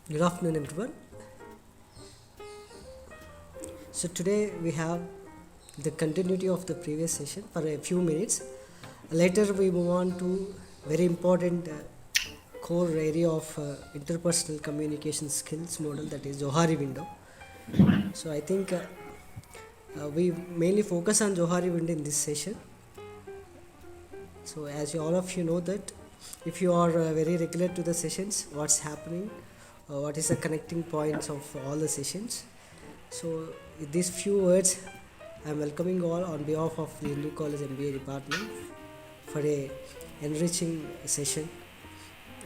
Good afternoon, everyone. So today we have the continuity of the previous session for a few minutes. Later we move on to very important core area of interpersonal communication skills model, that is JOHARI window. So I think we mainly focus on JOHARI window in this session. So as all of you know that if you are very regular to the sessions, what's happening, what is the connecting points of all the sessions. So with these few words, I am welcoming all on behalf of the Hindu College MBA department for a enriching session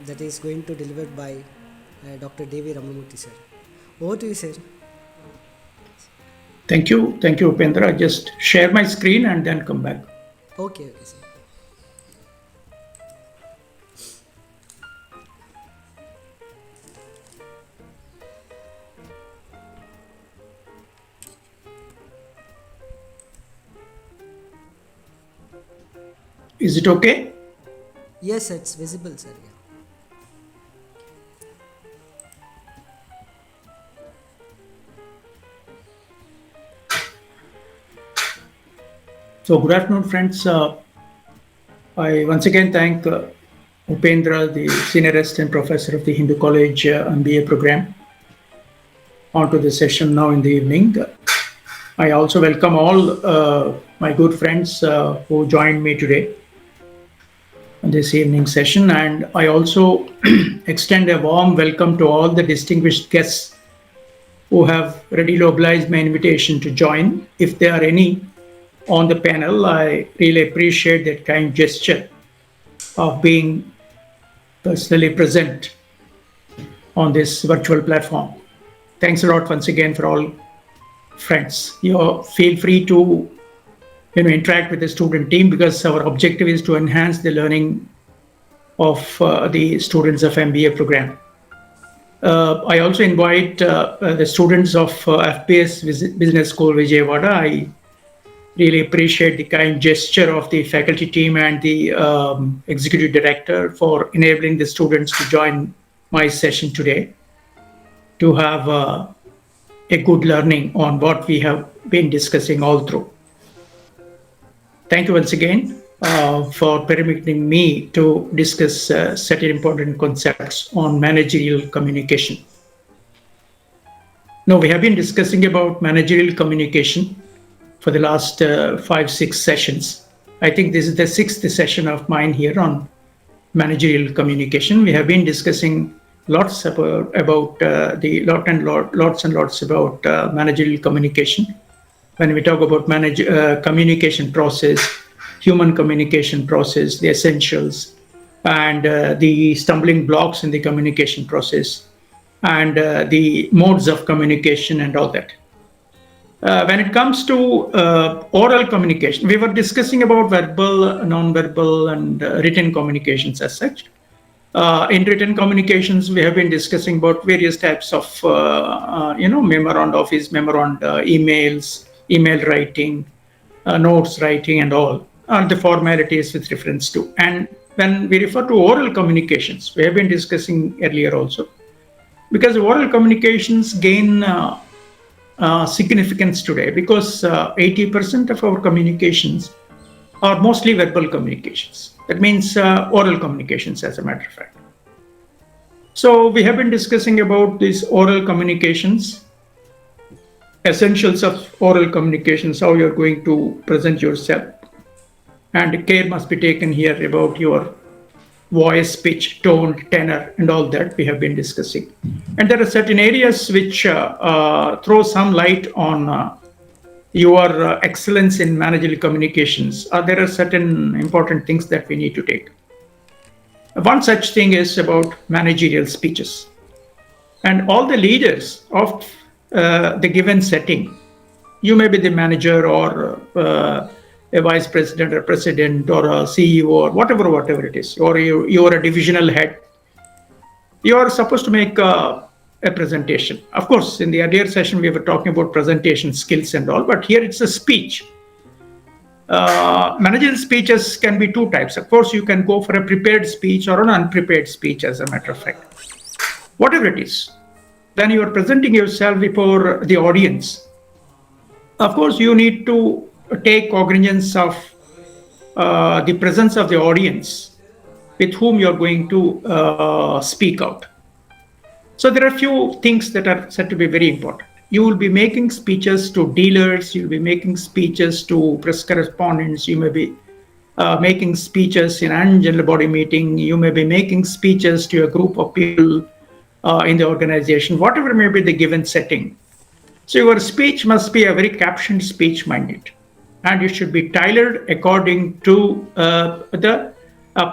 that is going to delivered by Dr. Devi Ramamurthy sir. Over to you, sir. Thank you, Upendra. Just share my screen and then come back. Okay, sir. Is it okay? Yes, it's visible, sir. Yeah. So, good afternoon, friends. I once again thank Upendra, the Senior Assistant Professor of the Hindu College MBA program, onto the session now in the evening. I also welcome all my good friends who joined me today in this evening session, and I also extend a warm welcome to all the distinguished guests who have readily obliged my invitation to join. If there are any on the panel, I really appreciate that kind gesture of being personally present on this virtual platform. Thanks a lot once again for all friends. You feel free to interact with the student team, because our objective is to enhance the learning of the students of MBA program. I also invite the students of FPS Business School Vijayawada. I really appreciate the kind gesture of the faculty team and the executive director for enabling the students to join my session today to have a good learning on what we have been discussing all through. Thank you once again for permitting me to discuss certain important concepts on managerial communication. Now, we have been discussing about managerial communication for the last 5-6 sessions. I think this is the 6th session of mine here on managerial communication. We have been discussing lots about lots and lots about managerial communication. When we talk about communication process, human communication process, the essentials, and the stumbling blocks in the communication process, and the modes of communication and all that. When it comes to oral communication, we were discussing about verbal, non-verbal, and written communications as such. In written communications, we have been discussing about various types of, memoranda, office memoranda, emails, email writing, notes writing, and all, the formalities with reference to. And when we refer to oral communications, we have been discussing earlier also, because oral communications gain significance today, because 80% of our communications are mostly verbal communications. That means oral communications, as a matter of fact. So we have been discussing about these oral communications, essentials of oral communications, how you're going to present yourself. And care must be taken here about your voice, pitch, tone, tenor, and all that we have been discussing. And there are certain areas which throw some light on your excellence in managerial communications. There are certain important things that we need to take. One such thing is about managerial speeches. And all the leaders of the given setting, you may be the manager or a vice president or president or a CEO or whatever it is, or you are a divisional head, you are supposed to make a presentation. Of course, in the earlier session, we were talking about presentation skills and all, but here it's a speech. Managerial speeches can be two types. Of course, you can go for a prepared speech or an unprepared speech, as a matter of fact. Whatever it is, when you are presenting yourself before the audience, of course, you need to take cognizance of the presence of the audience with whom you're going to speak out. So there are a few things that are said to be very important. You will be making speeches to dealers, you'll be making speeches to press correspondents, you may be making speeches in an general body meeting, you may be making speeches to a group of people in the organization, whatever may be the given setting. So your speech must be a very captioned speech minded, and it should be tailored according to the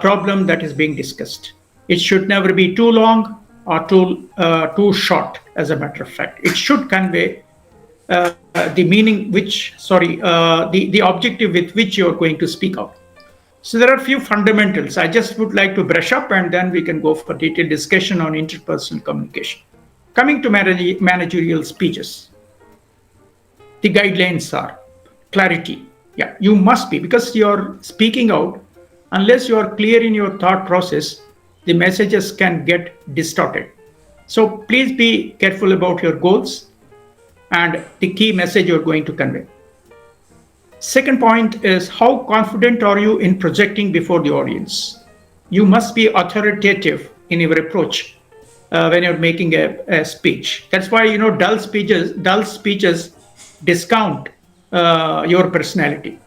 problem that is being discussed. It should never be too long or too short. As a matter of fact, it should convey the meaning, the objective with which you are going to speak out. So there are a few fundamentals I just would like to brush up, and then we can go for detailed discussion on interpersonal communication. Coming to managerial speeches, the guidelines are clarity. Yeah, you must be, because you're speaking out. Unless you are clear in your thought process, the messages can get distorted. So please be careful about your goals and the key message you're going to convey. Second point is, how confident are you in projecting before the audience? You must be authoritative in your approach when you're making a speech. That's why dull speeches discount your personality.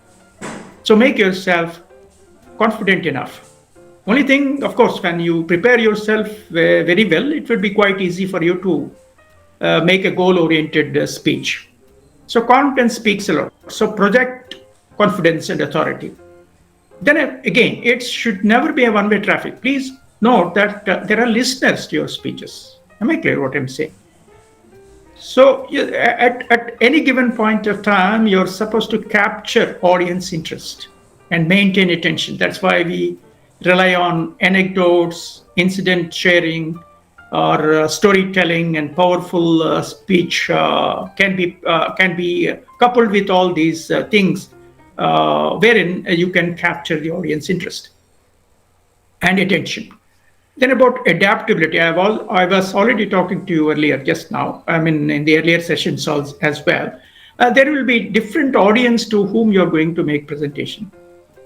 So make yourself confident enough. Only thing, of course, when you prepare yourself very well, it will be quite easy for you to make a goal-oriented speech. So confidence speaks a lot. So project confidence and authority. Then again, it should never be a one-way traffic. Please note that there are listeners to your speeches. Am I clear what I'm saying? So at any given point of time, you're supposed to capture audience interest and maintain attention. That's why we rely on anecdotes, incident sharing, or storytelling, and powerful speech can be coupled with all these things, wherein you can capture the audience interest and attention. Then about adaptability, I was already talking to you earlier just now. I mean, in the earlier sessions as well. There will be different audience to whom you're going to make presentation.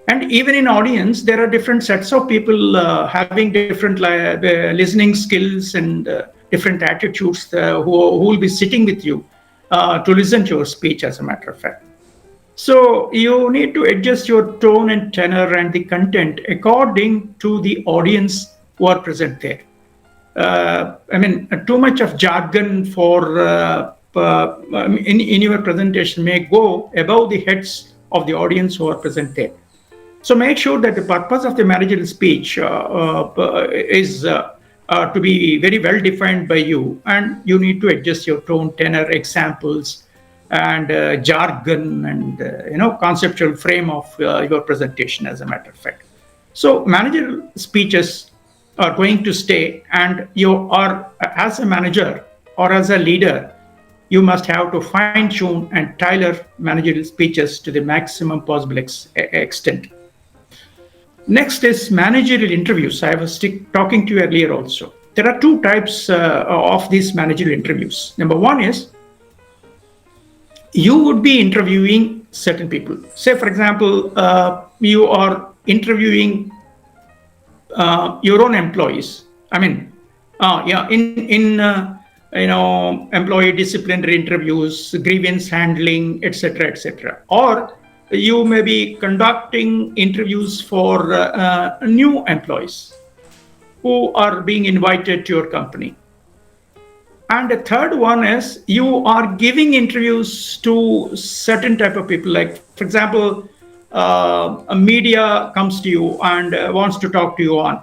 And even in audience, there are different sets of people having different listening skills and different attitudes who will be sitting with you to listen to your speech, as a matter of fact. So you need to adjust your tone and tenor and the content according to the audience who are present there. Too much of jargon in your presentation may go above the heads of the audience who are present there. So make sure that the purpose of the managerial speech is to be very well defined by you, and you need to adjust your tone, tenor, examples, and jargon, and conceptual frame of your presentation, as a matter of fact. So managerial speeches are going to stay, and you are, as a manager or as a leader, you must have to fine-tune and tailor managerial speeches to the maximum possible extent. Next is managerial interviews. I was talking to you earlier also. There are two types of these managerial interviews. Number one is, you would be interviewing certain people. Say, for example, you are interviewing your own employees. Employee disciplinary interviews, grievance handling, etc., etc. Or you may be conducting interviews for new employees who are being invited to your company. And the third one is, you are giving interviews to certain type of people. Like, for example, a media comes to you and wants to talk to you on.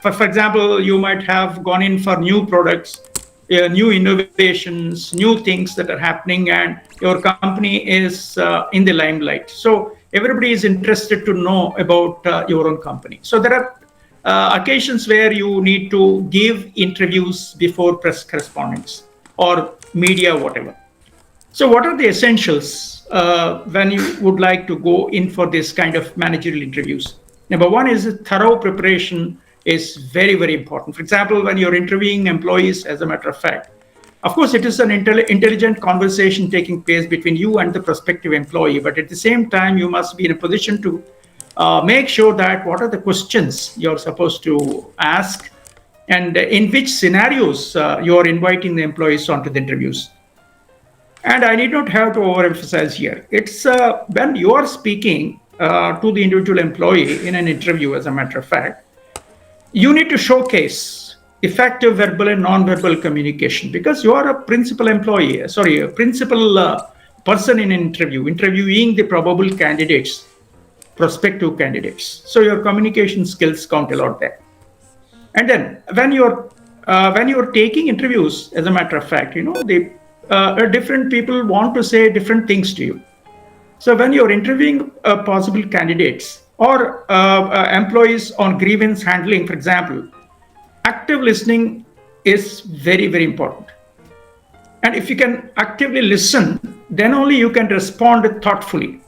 For example, you might have gone in for new products, new innovations, new things that are happening, and your company is in the limelight. So everybody is interested to know about your own company. So there are occasions where you need to give interviews before press correspondents or media, whatever. So what are the essentials when you would like to go in for this kind of managerial interviews? Number one is thorough preparation is very, very important. For example, when you're interviewing employees, as a matter of fact, Of course, it is an intelligent conversation taking place between you and the prospective employee, but at the same time, you must be in a position to make sure that what are the questions you're supposed to ask and in which scenarios you're inviting the employees onto the interviews. And I need not have to overemphasize here. It's when you are speaking to the individual employee in an interview, as a matter of fact, you need to showcase effective verbal and non-verbal communication because you are a principal person in an interview, interviewing the probable candidates, prospective candidates. So your communication skills count a lot there. And then when you're taking interviews, as a matter of fact, the different people want to say different things to you. So when you're interviewing possible candidates or employees on grievance handling, for example, active listening is very, very important. And if you can actively listen, then only you can respond thoughtfully.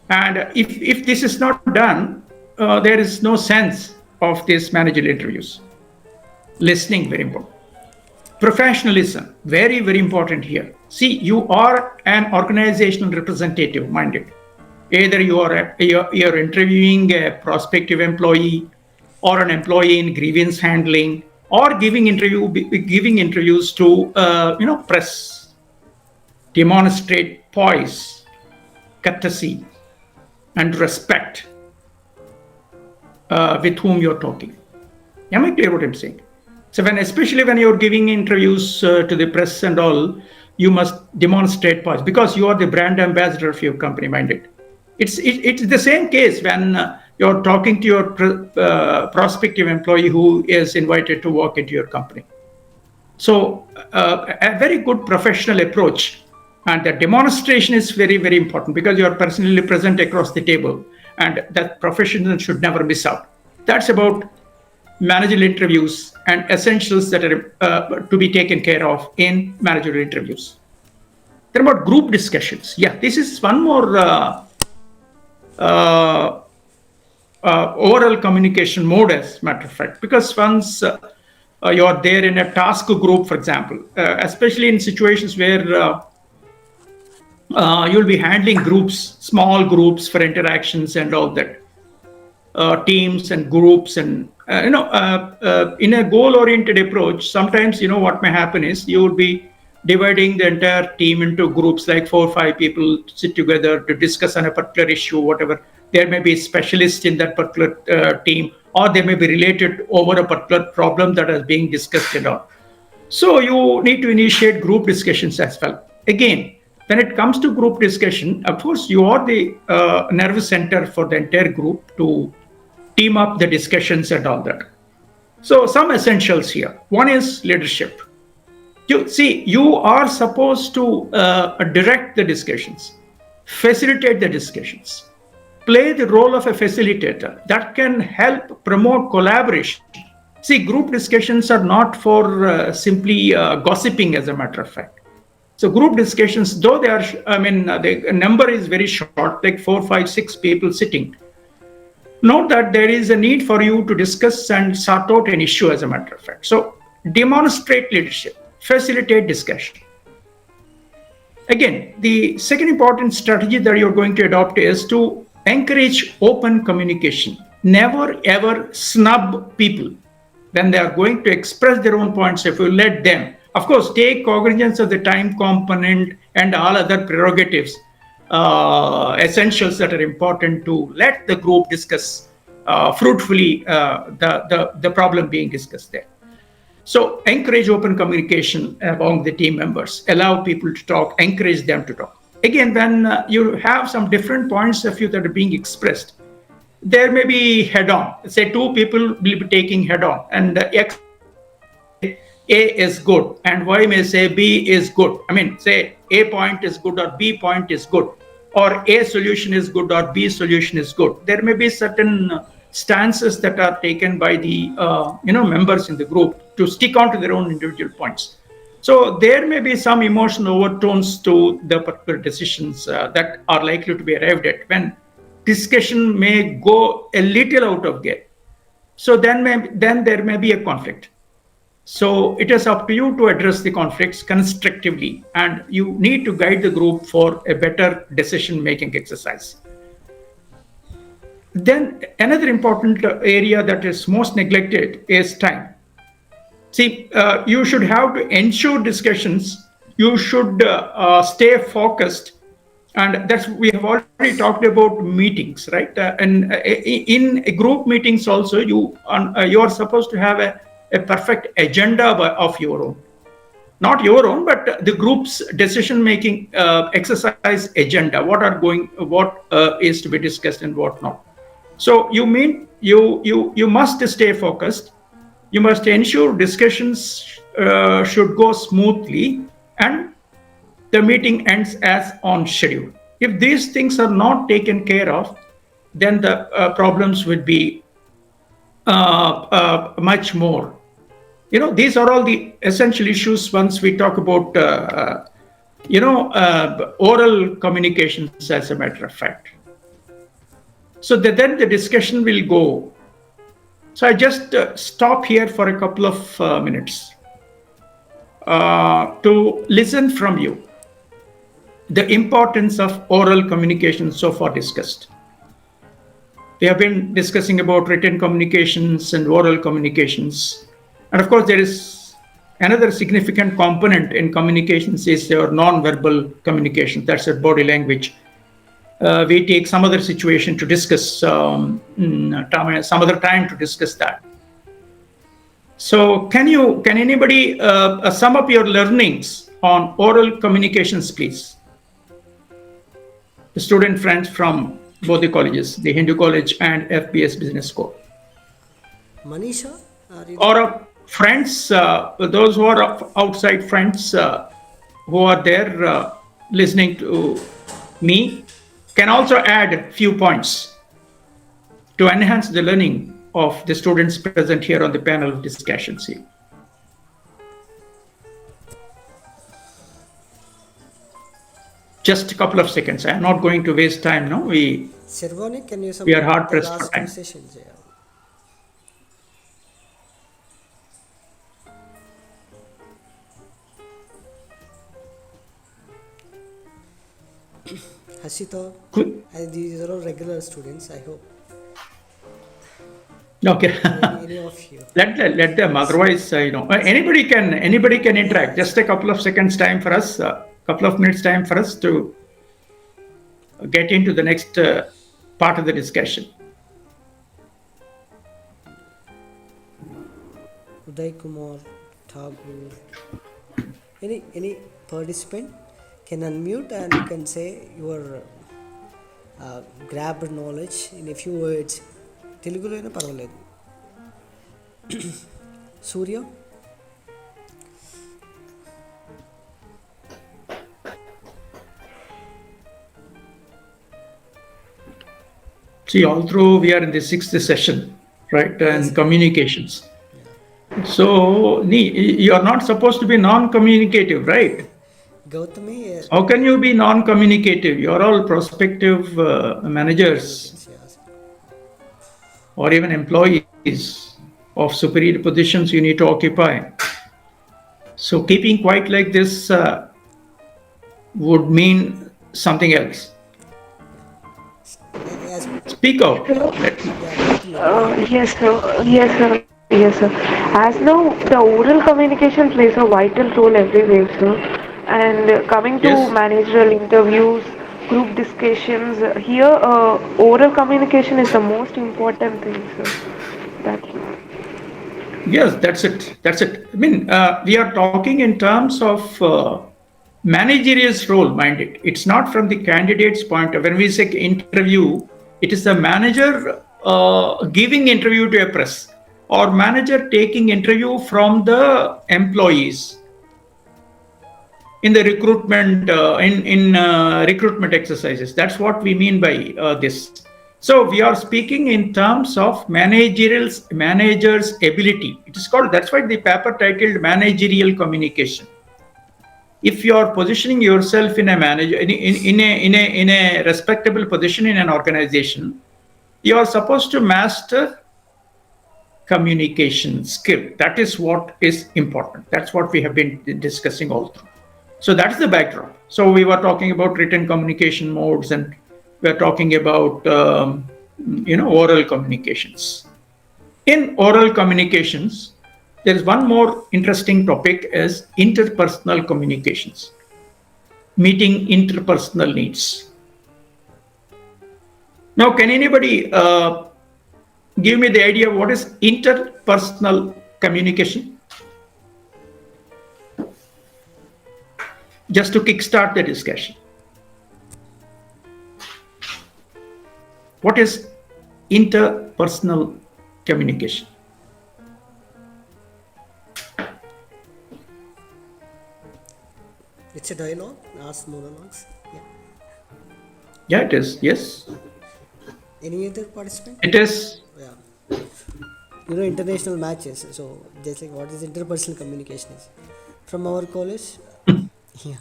And if this is not done, there is no sense of these managerial interviews. Listening, very important. Professionalism, very, very important here. See, you are an organizational representative minded. Either you're interviewing a prospective employee or an employee in grievance handling or giving interviews to press. Demonstrate poise, courtesy, and respect with whom you're talking. Am I clear what I'm saying? So especially when you're giving interviews to the press and all, you must demonstrate poise because you are the brand ambassador of your company, minded. It's the same case when you're talking to your prospective employee who is invited to work into your company. So a very good professional approach, and the demonstration is very, very important because you are personally present across the table, and that professional should never miss out. That's about managerial interviews and essentials that are to be taken care of in managerial interviews. Then about group discussions. Yeah, this is one more oral communication mode, as a matter of fact, because once you're there in a task group, for example, especially in situations where you'll be handling groups, small groups for interactions and all that, teams and groups and in a goal-oriented approach, sometimes what may happen is you would be dividing the entire team into groups, like 4 or 5 people sit together to discuss on a particular issue, whatever. There may be a specialist in that particular team, or they may be related over a particular problem that is being discussed and all. So you need to initiate group discussions as well. Again, when it comes to group discussion, of course, you are the nervous center for the entire group to team up the discussions and all that. So some essentials here. One is leadership. You are supposed to direct the discussions, facilitate the discussions, play the role of a facilitator that can help promote collaboration. See, group discussions are not for simply gossiping, as a matter of fact. So group discussions, though they are, the number is very short, like 4, 5, 6 people sitting. Note that there is a need for you to discuss and sort out an issue, as a matter of fact. So demonstrate leadership, facilitate discussion. Again, the second important strategy that you're going to adopt is to encourage open communication. Never ever snub people when they are going to express their own points. If you let them, of course, take cognizance of the time component and all other prerogatives, essentials that are important to let the group discuss fruitfully the problem being discussed there. So encourage open communication among the team members, allow people to talk, encourage them to talk. Again, when you have some different points of view that are being expressed, there may be head-on. Say 2 people will be taking head-on, and X A is good, and Y may say B is good. Say A point is good or B point is good, or A solution is good or B solution is good. There may be certain stances that are taken by the members in the group to stick on to their own individual points. So there may be some emotional overtones to the particular decisions that are likely to be arrived at when discussion may go a little out of gear. So then there may be a conflict. So it is up to you to address the conflicts constructively, and you need to guide the group for a better decision making exercise. Then another important area that is most neglected is time. See, you should have to ensure discussions. You should stay focused, and that's we have already talked about meetings, right? And in group meetings also, you are supposed to have a perfect agenda of your own, not your own, but the group's decision-making exercise agenda. What is to be discussed and what not. So you must stay focused. You must ensure discussions should go smoothly and the meeting ends as on schedule. If these things are not taken care of, then the problems would be much more. These are all the essential issues once we talk about, oral communications, as a matter of fact. So then the discussion will go. So I just stop here for a couple of minutes to listen from you the importance of oral communication so far discussed. We have been discussing about written communications and oral communications. And of course, there is another significant component in communications is your non-verbal communication. That's your body language. We take some other situation to discuss, some other time to discuss that. So can anybody sum up your learnings on oral communications, please? The student friends from both the colleges, the Hindu College and FBS Business School. Manisha? Or friends, those who are outside friends who are there listening to me, can also add a few points to enhance the learning of the students present here on the panel of discussions here. Just a couple of seconds. I'm not going to waste time now. We are hard pressed for time. Hashito, these are all regular students, I hope. Okay. Any of you. Let them. Otherwise, anybody can interact. Just a couple of seconds time for us, couple of minutes time for us to get into the next part of the discussion. Uday Kumar, Thakur. Any participant can unmute and you can say your grabbed knowledge in a few words. Telugulo aina parvaledu. Surya. See, all through we are in the 6th session, right? And communications. So, you are not supposed to be non-communicative, right? Gautami. How can you be non-communicative? You are all prospective managers or even employees of superior positions you need to occupy. So keeping quiet like this would mean something else. Speak out. Yes, sir. Yes, sir. Yes, sir. As now, the oral communication plays a vital role everywhere, sir. And coming to managerial interviews, group discussions, here oral communication is the most important thing, sir. Yes, that's it. I mean, we are talking in terms of managerial role, mind it. It's not from the candidate's point of view. When we say interview, it is the manager giving interview to a press or manager taking interview from the employees in the recruitment recruitment exercises. That's what we mean by this. So we are speaking in terms of manager's ability. It is called. That's why the paper titled managerial communication. If you are positioning yourself in a manager in a respectable position in an organization, you are supposed to master communication skill. That is what is important. That's what we have been discussing all through. So that's the backdrop. So we were talking about written communication modes, and we're talking about oral communications. In oral communications, there is one more interesting topic is interpersonal communications, meeting interpersonal needs. Now, can anybody give me the idea of what is interpersonal communication? Just to kickstart the discussion. What is interpersonal communication? It's a dialogue, ask monologues. Yeah. Yeah, it is. Yes, Any other participant? it is. Yeah. International matches. So just like what is interpersonal communication is from our college. Yeah.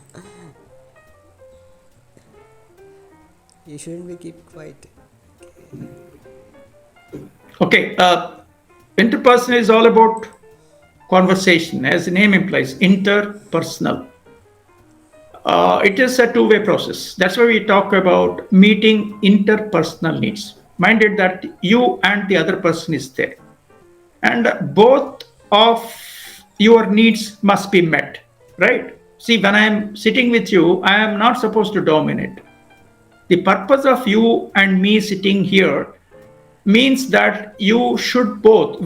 You shouldn't be keep quiet. Okay. Interpersonal is all about conversation, as the name implies. Interpersonal. It is a two-way process. That's why we talk about meeting interpersonal needs. Minded that you and the other person is there, and both of your needs must be met, right? See, when I am sitting with you, I am not supposed to dominate. The purpose of you and me sitting here means that we should both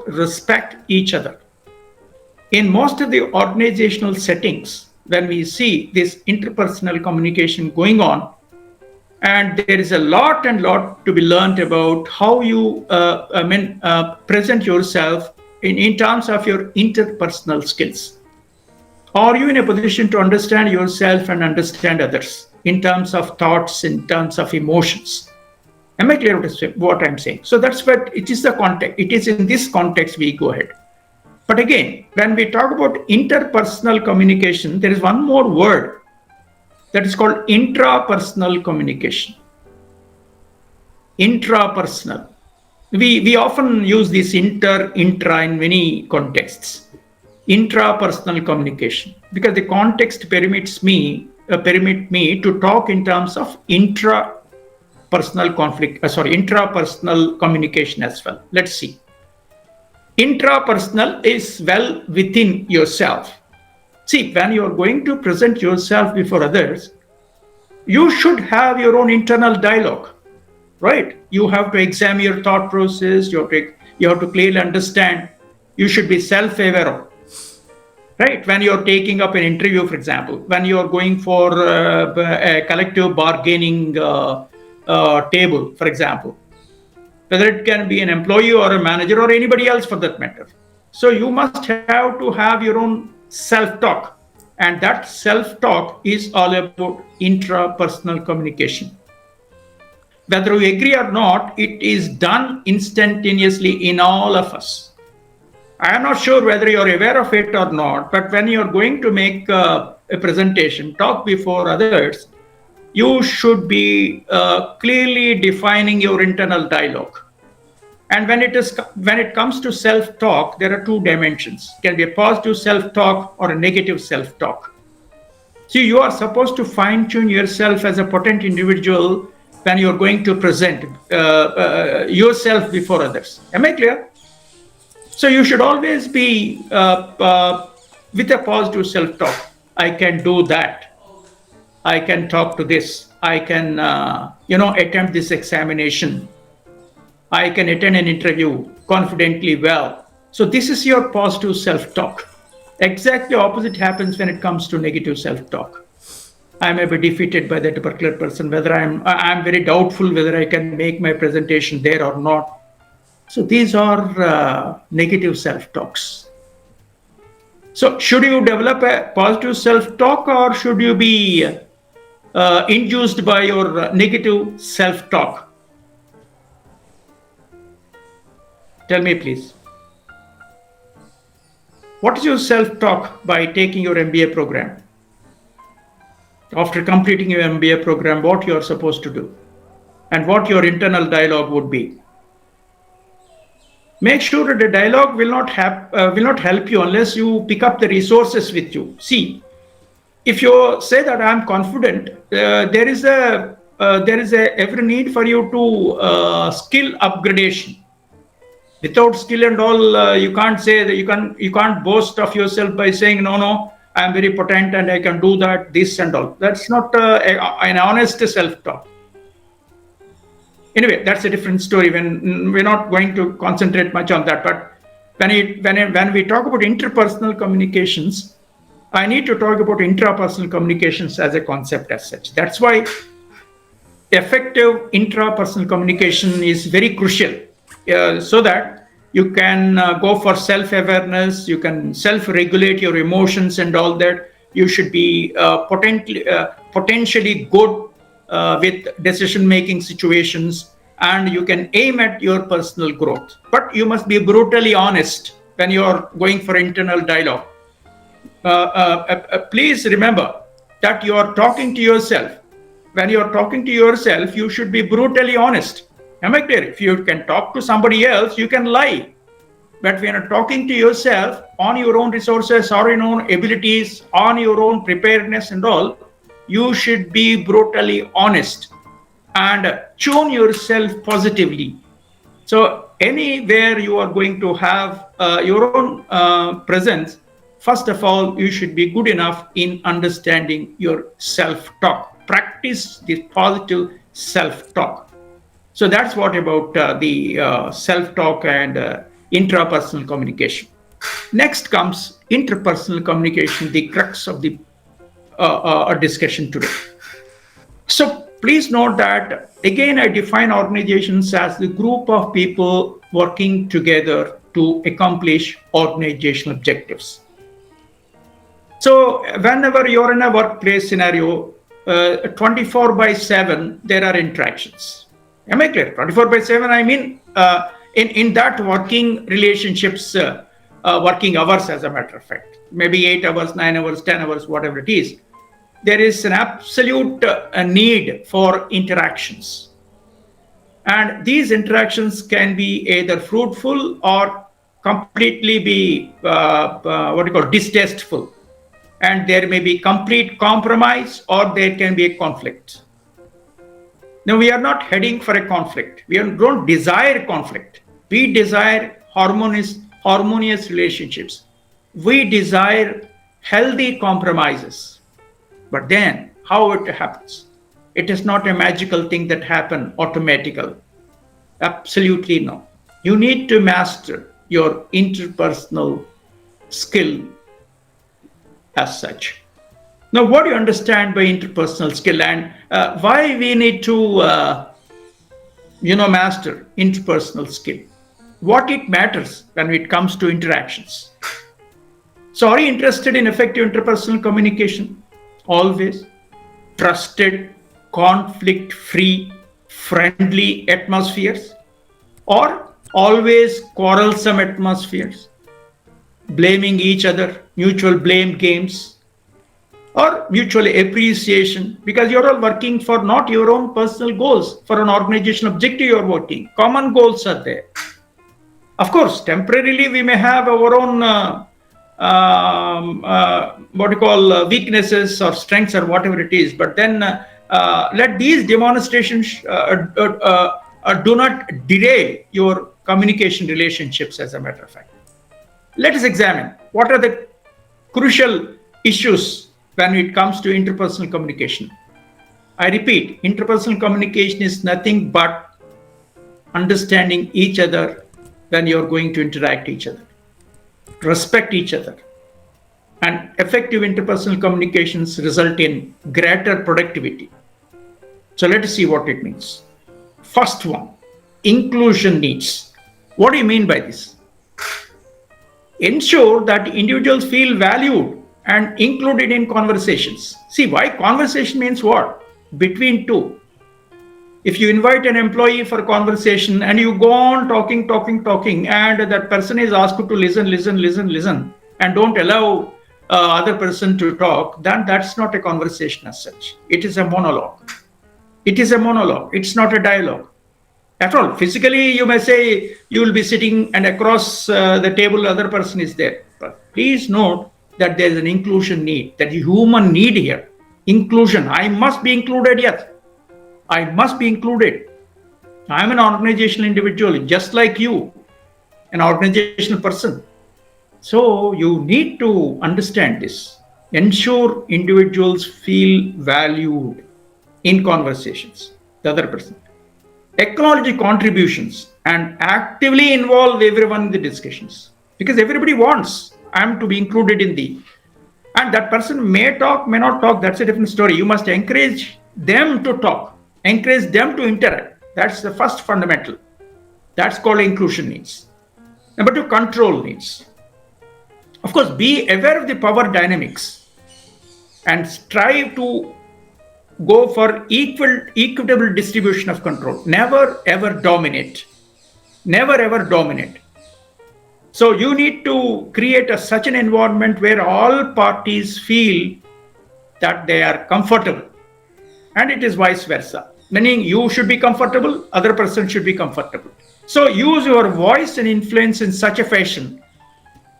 respect each other. In most of the organizational settings, when we see this interpersonal communication going on, and there is a lot to be learned about how you present yourself in terms of your interpersonal skills. Are you in a position to understand yourself and understand others in terms of thoughts, in terms of emotions? Am I clear what I'm saying? So that's what it is the context. It is in this context we go ahead. But again, when we talk about interpersonal communication, there is one more word that is called intrapersonal communication. Intrapersonal. We often use this intra in many contexts. Intrapersonal communication, because the context permit me to talk in terms of intrapersonal communication as well. Let's see. Intrapersonal is well within yourself. See, when you are going to present yourself before others, you should have your own internal dialogue, right? You have to examine your thought process. You have to clearly understand. You should be self-aware of, right? When you are taking up an interview, for example, when you are going for a collective bargaining table, for example, whether it can be an employee or a manager or anybody else for that matter. So you must have to have your own self-talk, and that self-talk is all about intrapersonal communication. Whether we agree or not, it is done instantaneously in all of us. I am not sure whether you are aware of it or not, but when you are going to make a presentation, talk before others, you should be clearly defining your internal dialogue. And when it comes to self-talk, there are two dimensions. It can be a positive self-talk or a negative self-talk. So you are supposed to fine-tune yourself as a potent individual when you're going to present yourself before others. Am I clear? So you should always be with a positive self-talk. I can do that. I can talk to this. I can, attempt this examination. I can attend an interview confidently well. So this is your positive self-talk. Exactly opposite happens when it comes to negative self-talk. I may be defeated by that particular person, whether I'm very doubtful whether I can make my presentation there or not. So these are negative self-talks. So should you develop a positive self-talk, or should you be induced by your negative self-talk? Tell me, please. What is your self-talk by taking your MBA program? After completing your MBA program, what you are supposed to do and what your internal dialogue would be? make sure that the dialogue will not help you unless you pick up the resources with you. See, if you say that I'm confident, there is a every need for you to skill upgradation. Without skill and all, you can't say that you can't boast of yourself by saying no, I'm very potent and I can do that, this and all. That's not an honest self-talk. Anyway, that's a different story. When we're not going to concentrate much on that, but when we talk about interpersonal communications, I need to talk about intrapersonal communications as a concept as such. That's why effective intrapersonal communication is very crucial, so that you can go for self-awareness, you can self-regulate your emotions and all that. You should be potentially good with decision-making situations, and you can aim at your personal growth. But you must be brutally honest when you're going for internal dialogue. Please remember that you are talking to yourself. When you are talking to yourself, you should be brutally honest. Am I clear? If you can talk to somebody else, you can lie. But when you're talking to yourself on your own resources, or your own abilities, on your own preparedness and all, you should be brutally honest and tune yourself positively. So anywhere you are going to have your own presence, first of all, you should be good enough in understanding your self-talk. Practice this positive self-talk. So that's what about the self-talk and intrapersonal communication. Next comes interpersonal communication, the crux of the discussion today. So please note that, again, I define organizations as the group of people working together to accomplish organizational objectives. So whenever you're in a workplace scenario, 24/7, there are interactions. Am I clear? 24/7, I mean, in that working relationships, working hours, as a matter of fact, maybe 8 hours, 9 hours, 10 hours, whatever it is, there is an absolute need for interactions. And these interactions can be either fruitful or completely be distasteful. And there may be complete compromise, or there can be a conflict. Now, we are not heading for a conflict. We don't desire conflict. We desire harmonious relationships. We desire healthy compromises. But then, how it happens? It is not a magical thing that happens automatically. Absolutely no. You need to master your interpersonal skill as such. Now, what do you understand by interpersonal skill, and why we need to, master interpersonal skill? What it matters when it comes to interactions? So, are you interested in effective interpersonal communication? Always trusted, conflict-free, friendly atmospheres, or always quarrelsome atmospheres, blaming each other, mutual blame games, or mutual appreciation, because you're all working for not your own personal goals, for an organizational objective you're working. Common goals are there. Of course, temporarily we may have our own weaknesses or strengths or whatever it is, but then let these demonstrations do not derail your communication relationships, as a matter of fact. Let us examine what are the crucial issues when it comes to interpersonal communication. I repeat, interpersonal communication is nothing but understanding each other when you're going to interact each other. Respect each other. And effective interpersonal communications result in greater productivity. So let us see what it means. First one, inclusion needs. What do you mean by this? Ensure that individuals feel valued and included in conversations. See, why conversation means what? Between two. If you invite an employee for a conversation and you go on talking, and that person is asked to listen, and don't allow other person to talk, then that's not a conversation as such. It is a monologue. It's not a dialogue. at all. Physically, you may say you will be sitting and across the table, the other person is there. But please note that there is an inclusion need, that human need here. Inclusion. I must be included, yes. I must be included. I am an organizational individual, just like you, an organizational person. So you need to understand this. Ensure individuals feel valued in conversations, the other person. Acknowledge contributions and actively involve everyone in the discussions, because everybody wants I am to be included in the, and that person may talk, may not talk, that's a different story. You must encourage them to talk, encourage them to interact. That's the first fundamental. That's called inclusion needs. Number two, control needs. Of course, be aware of the power dynamics and strive to go for equitable distribution of control. Never ever dominate. Never ever dominate. So you need to create such an environment where all parties feel that they are comfortable, and it is vice versa. Meaning you should be comfortable, other person should be comfortable. So use your voice and influence in such a fashion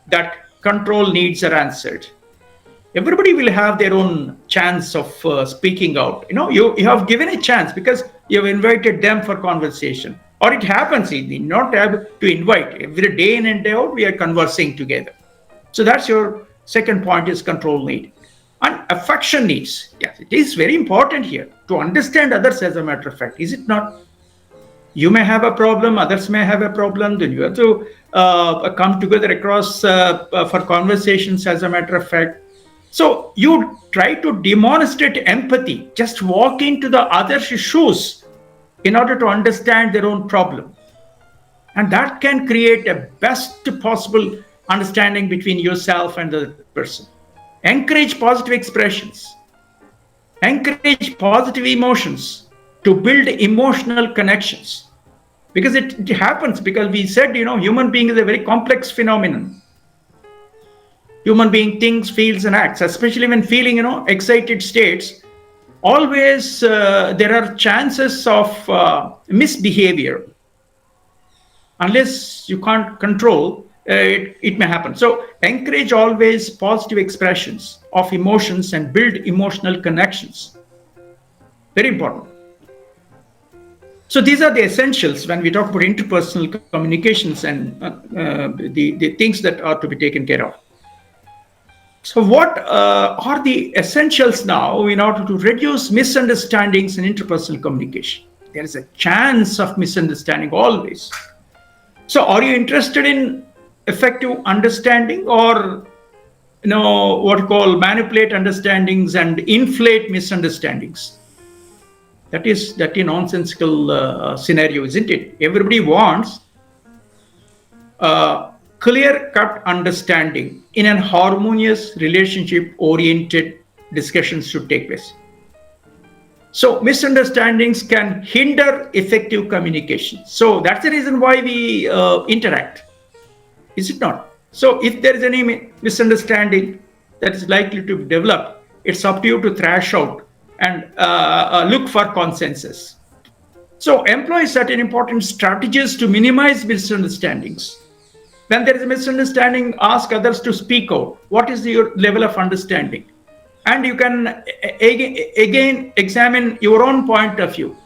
that control needs are answered. Everybody will have their own chance of speaking out. You have given a chance because you have invited them for conversation. Or it happens, you need not have to invite. Every day in and day out, we are conversing together. So that's your second point, is control need. And affection needs. Yes, it is very important here to understand others, as a matter of fact. Is it not? You may have a problem, others may have a problem, then you have to come together across for conversations, as a matter of fact. So you try to demonstrate empathy, just walk into the other's shoes in order to understand their own problem. And that can create a best possible understanding between yourself and the person. Encourage positive expressions. Encourage positive emotions to build emotional connections. Because it happens, because we said, human being is a very complex phenomenon. Human being thinks, feels, and acts, especially when feeling, excited states. Always there are chances of misbehavior. Unless you can't control, it may happen. So encourage always positive expressions of emotions and build emotional connections. Very important. So these are the essentials when we talk about interpersonal communications and the things that are to be taken care of. So what are the essentials now in order to reduce misunderstandings in interpersonal communication? There is a chance of misunderstanding always. So are you interested in effective understanding, or what you call manipulate understandings and inflate misunderstandings? That is a nonsensical scenario, isn't it? Everybody wants clear-cut understanding in an harmonious, relationship-oriented discussions should take place. So misunderstandings can hinder effective communication. So that's the reason why we interact, is it not? So if there is any misunderstanding that is likely to develop, it's up to you to thrash out and look for consensus. So employ certain important strategies to minimize misunderstandings. When there is a misunderstanding, ask others to speak out. What is your level of understanding? And you can again examine your own point of view.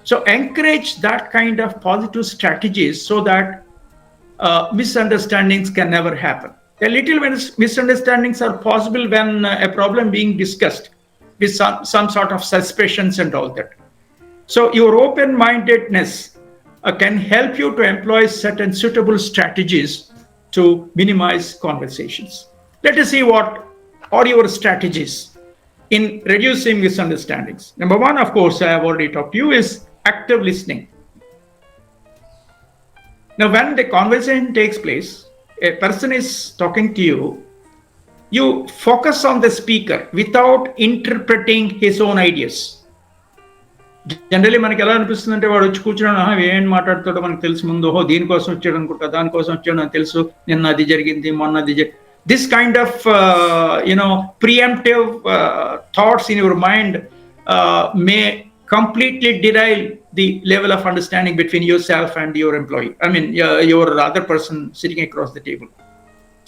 So encourage that kind of positive strategies so that misunderstandings can never happen. A little misunderstandings are possible when a problem being discussed with some sort of suspicions and all that. So your open-mindedness can help you to employ certain suitable strategies to minimize conversations. Let us see what are your strategies in reducing misunderstandings. Number one, of course, I have already talked to you, is active listening. Now, when the conversation takes place, a person is talking to you, you focus on the speaker without interpreting his own ideas. Generally మనకి ఎలా అనిపిస్తుంది అంటే, వాడు వచ్చి కూర్చున్నాడు, ఏం మాట్లాడుతాడో మనకు తెలుసు, ముందు దీనికోసం వచ్చాడు అనుకుంటా, దానికోసం వచ్చాడు నాకు తెలుసు, నిన్న అది జరిగింది, మొన్న అది జరిగింది. This kind of preemptive thoughts in your mind may completely derail the level of understanding between yourself and your employee. I mean, your other person sitting across the table.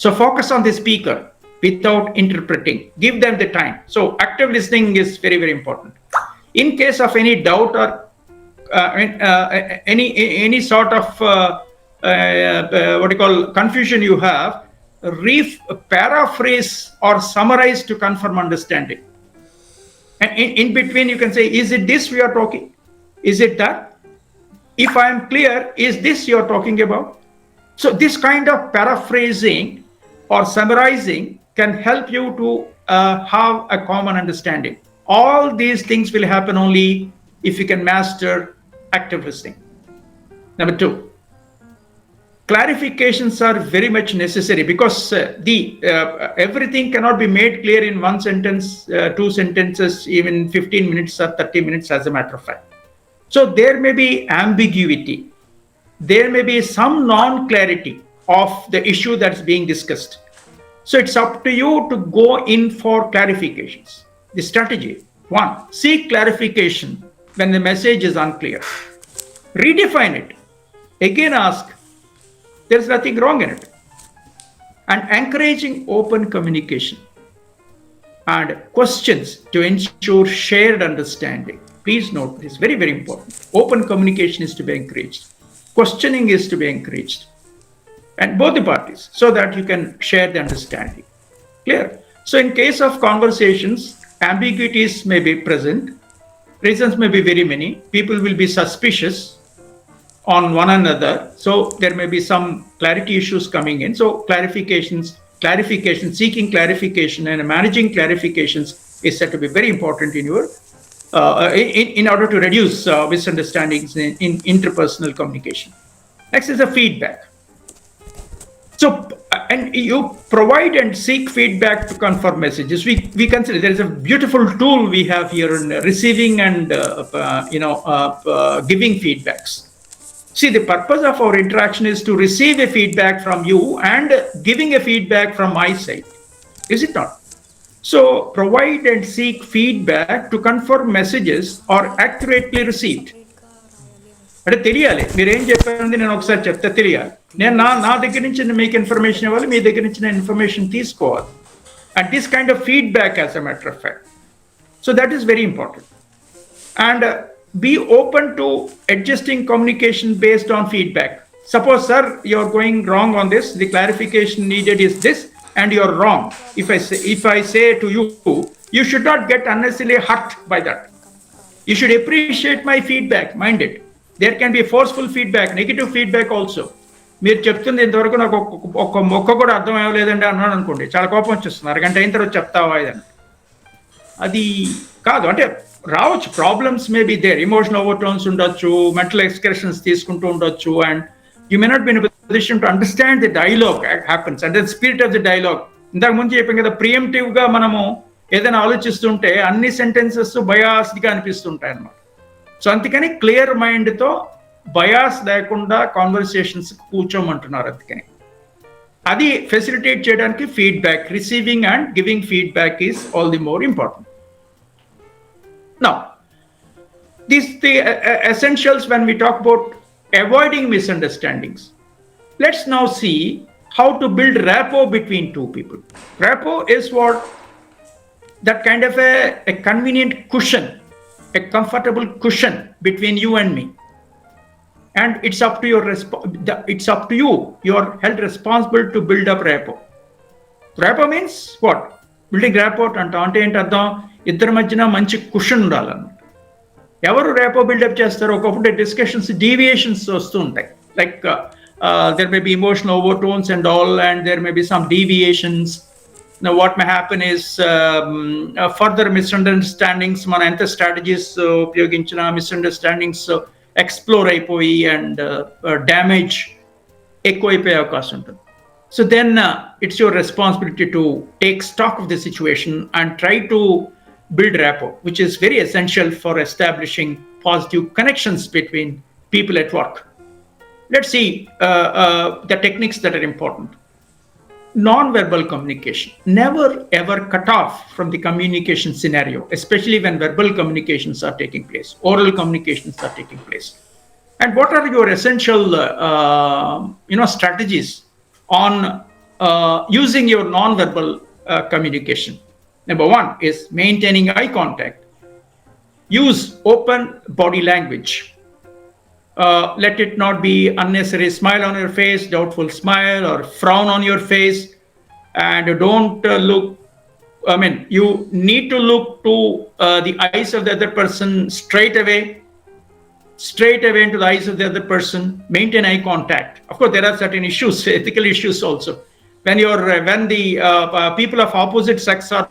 So focus on the speaker without interpreting. Give them the time. So active listening is very, very important. In case of any doubt or any sort of confusion you have, paraphrase or summarize to confirm understanding. And in between, you can say, is it this we are talking? Is it that? If I am clear, is this you are talking about? So this kind of paraphrasing or summarizing can help you to have a common understanding. All these things will happen only if you can master active listening. Number 2, clarifications are very much necessary because everything cannot be made clear in one sentence, 2 sentences, even 15 minutes or 30 minutes, as a matter of fact. So there may be ambiguity. There may be some non-clarity of the issue that's being discussed. So it's up to you to go in for clarifications. The strategy: 1, seek clarification when the message is unclear. Redefine it. Again, ask. There's nothing wrong in it. And encouraging open communication and questions to ensure shared understanding. Please note this, very, very important. Open communication is to be encouraged. Questioning is to be encouraged. And both the parties, so that you can share the understanding. Clear? So in case of conversations, ambiguities may be present. Reasons may be very many. People will be suspicious on one another. So there may be some clarity issues coming in. So clarification, seeking clarification and managing clarifications is said to be very important in your in order to reduce misunderstandings in interpersonal communication. Next is the feedback. So, and you provide and seek feedback to confirm messages. We consider there is a beautiful tool we have here in receiving and giving feedbacks. See, the purpose of our interaction is to receive a feedback from you and giving a feedback from my side. Is it not? So provide and seek feedback to confirm messages are accurately received. అంటే తెలియాలి మీరు ఏం చెప్పారని నేను ఒకసారి చెప్తే తెలియాలి. నేను నా దగ్గర నుంచి మీకు ఇన్ఫర్మేషన్ ఇవ్వాలి, మీ దగ్గర నుంచి నేను ఇన్ఫర్మేషన్ తీసుకోవాలి. And this kind of feedback, as a matter of fact. So that is very important. And be open to adjusting communication based on feedback. Suppose, sir, you're going wrong on this. The clarification needed is this, and you're wrong. If I say to you, you should not get unnecessarily hurt by that. You should appreciate my feedback. Mind it. There can be forceful feedback, negative feedback also. మీరు చెప్తుంది ఇంతవరకు నాకు ఒక మొక్క కూడా అర్థం అవ్వలేదండి అన్నాడు అనుకోండి, చాలా కోపం వచ్చేస్తుంది. అరగంట అయిన తర్వాత చెప్తావా ఇదని. అది కాదు. అంటే రావచ్చు, problems may be there, emotional overtones ఉండొచ్చు, మెంటల్ ఎక్స్ప్రెషన్స్ తీసుకుంటూ ఉండొచ్చు, and you may not be in position to understand the dialogue happens and the spirit of the dialogue. ఇంతకు ముందు చెప్పాం కదా, ప్రియంటివ్ గా మనము ఏదైనా ఆలోచిస్తుంటే అన్ని సెంటెన్సెస్ బయాస్డ్ గా అనిపిస్తుంటాయి అన్నమాట. సో అందుకని క్లియర్ మైండ్ తో బయాస్ లేకుండా కాన్వర్సేషన్స్ కూర్చోమంటున్నారు. అందుకని అది ఫెసిలిటేట్ చేయడానికి feedback, receiving and giving feedback is all the more important. Now, these the essentials when we talk about avoiding misunderstandings. Let's now see how to build rapport between two people. Rapport is what that kind of a convenient cushion, a comfortable cushion between you and me. And it's up to it's up to you. You are held responsible to build up rapport. Rapport means what? Building rapport అంటే ఏంటి అర్థం? ఇద్దరి మధ్యన మంచి cushion ఉండాలన్నమాట. ఎవరు రేపో buildup చేస్తారో ఒకప్పుడు డిస్కషన్స్ డీవియేషన్స్ వస్తూ ఉంటాయి. Like there may be emotional over tones and all, and there may be some deviations. What may happen is further misunderstandings. మనం ఎంత స్ట్రాటజీస్ ఉపయోగించినా మిస్అండర్స్టాండింగ్స్ ఎక్స్ప్లోర్ అయిపోయి అండ్ డ్యామేజ్ ఎక్కువైపోయే అవకాశం ఉంటుంది. So then it's your responsibility to take stock of the situation and try to build rapport, which is very essential for establishing positive connections between people at work. Let's see the techniques that are important. non-verbal communication. Never ever cut off from the communication scenario, especially when verbal communications are taking place, oral communications are taking place. And what are your essential, strategies on using your non-verbal communication? Number one is maintaining eye contact. Use open body language. Let it not be unnecessary smile on your face, doubtful smile, or frown on your face. And don't look, you need to look to the eyes of the other person straight away into the eyes of the other person. Maintain eye contact. Of course, there are certain issues, ethical issues also. When the people of opposite sex are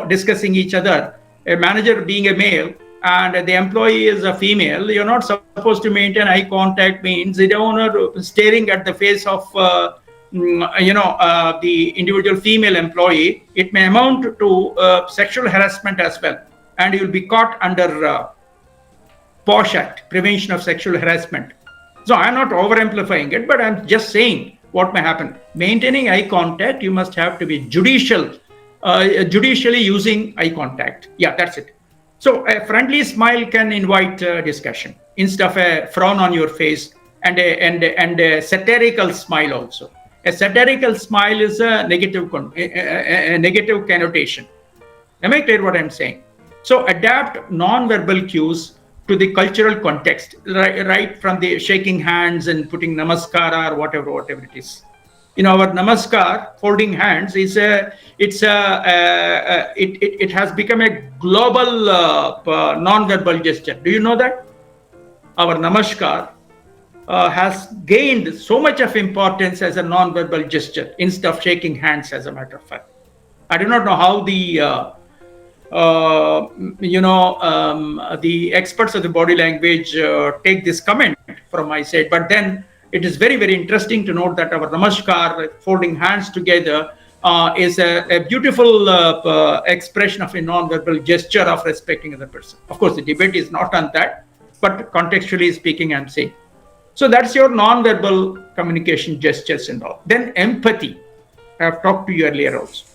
discussing each other, a manager being a male and the employee is a female, you're not supposed to maintain eye contact. Means the owner staring at the face of the individual female employee. It may amount to sexual harassment as well, and you will be caught under POSH Act, Prevention of Sexual Harassment. So I'm not over-amplifying it, but I'm just saying what may happen. Maintaining eye contact, you must have to be judicially using eye contact. Yeah, that's it. So a friendly smile can invite discussion instead of a frown on your face, and a satirical smile also. A satirical smile is a negative connotation. Am I clear what I'm saying? So adapt non-verbal cues to the cultural context, right from the shaking hands and putting namaskar or whatever it is. Our namaskar, folding hands, it has become a global non-verbal gesture. Do you know that? Our namaskar has gained so much of importance as a non-verbal gesture instead of shaking hands, as a matter of fact. I do not know how the experts of the body language take this comment from my side, but then it is very, very interesting to note that our namaskar, folding hands together, is a beautiful expression of a non-verbal gesture of respecting other person. Of course, the debate is not on that, but contextually speaking, I'm saying. So that's your non-verbal communication gestures and all. Then empathy. I have talked to you earlier also.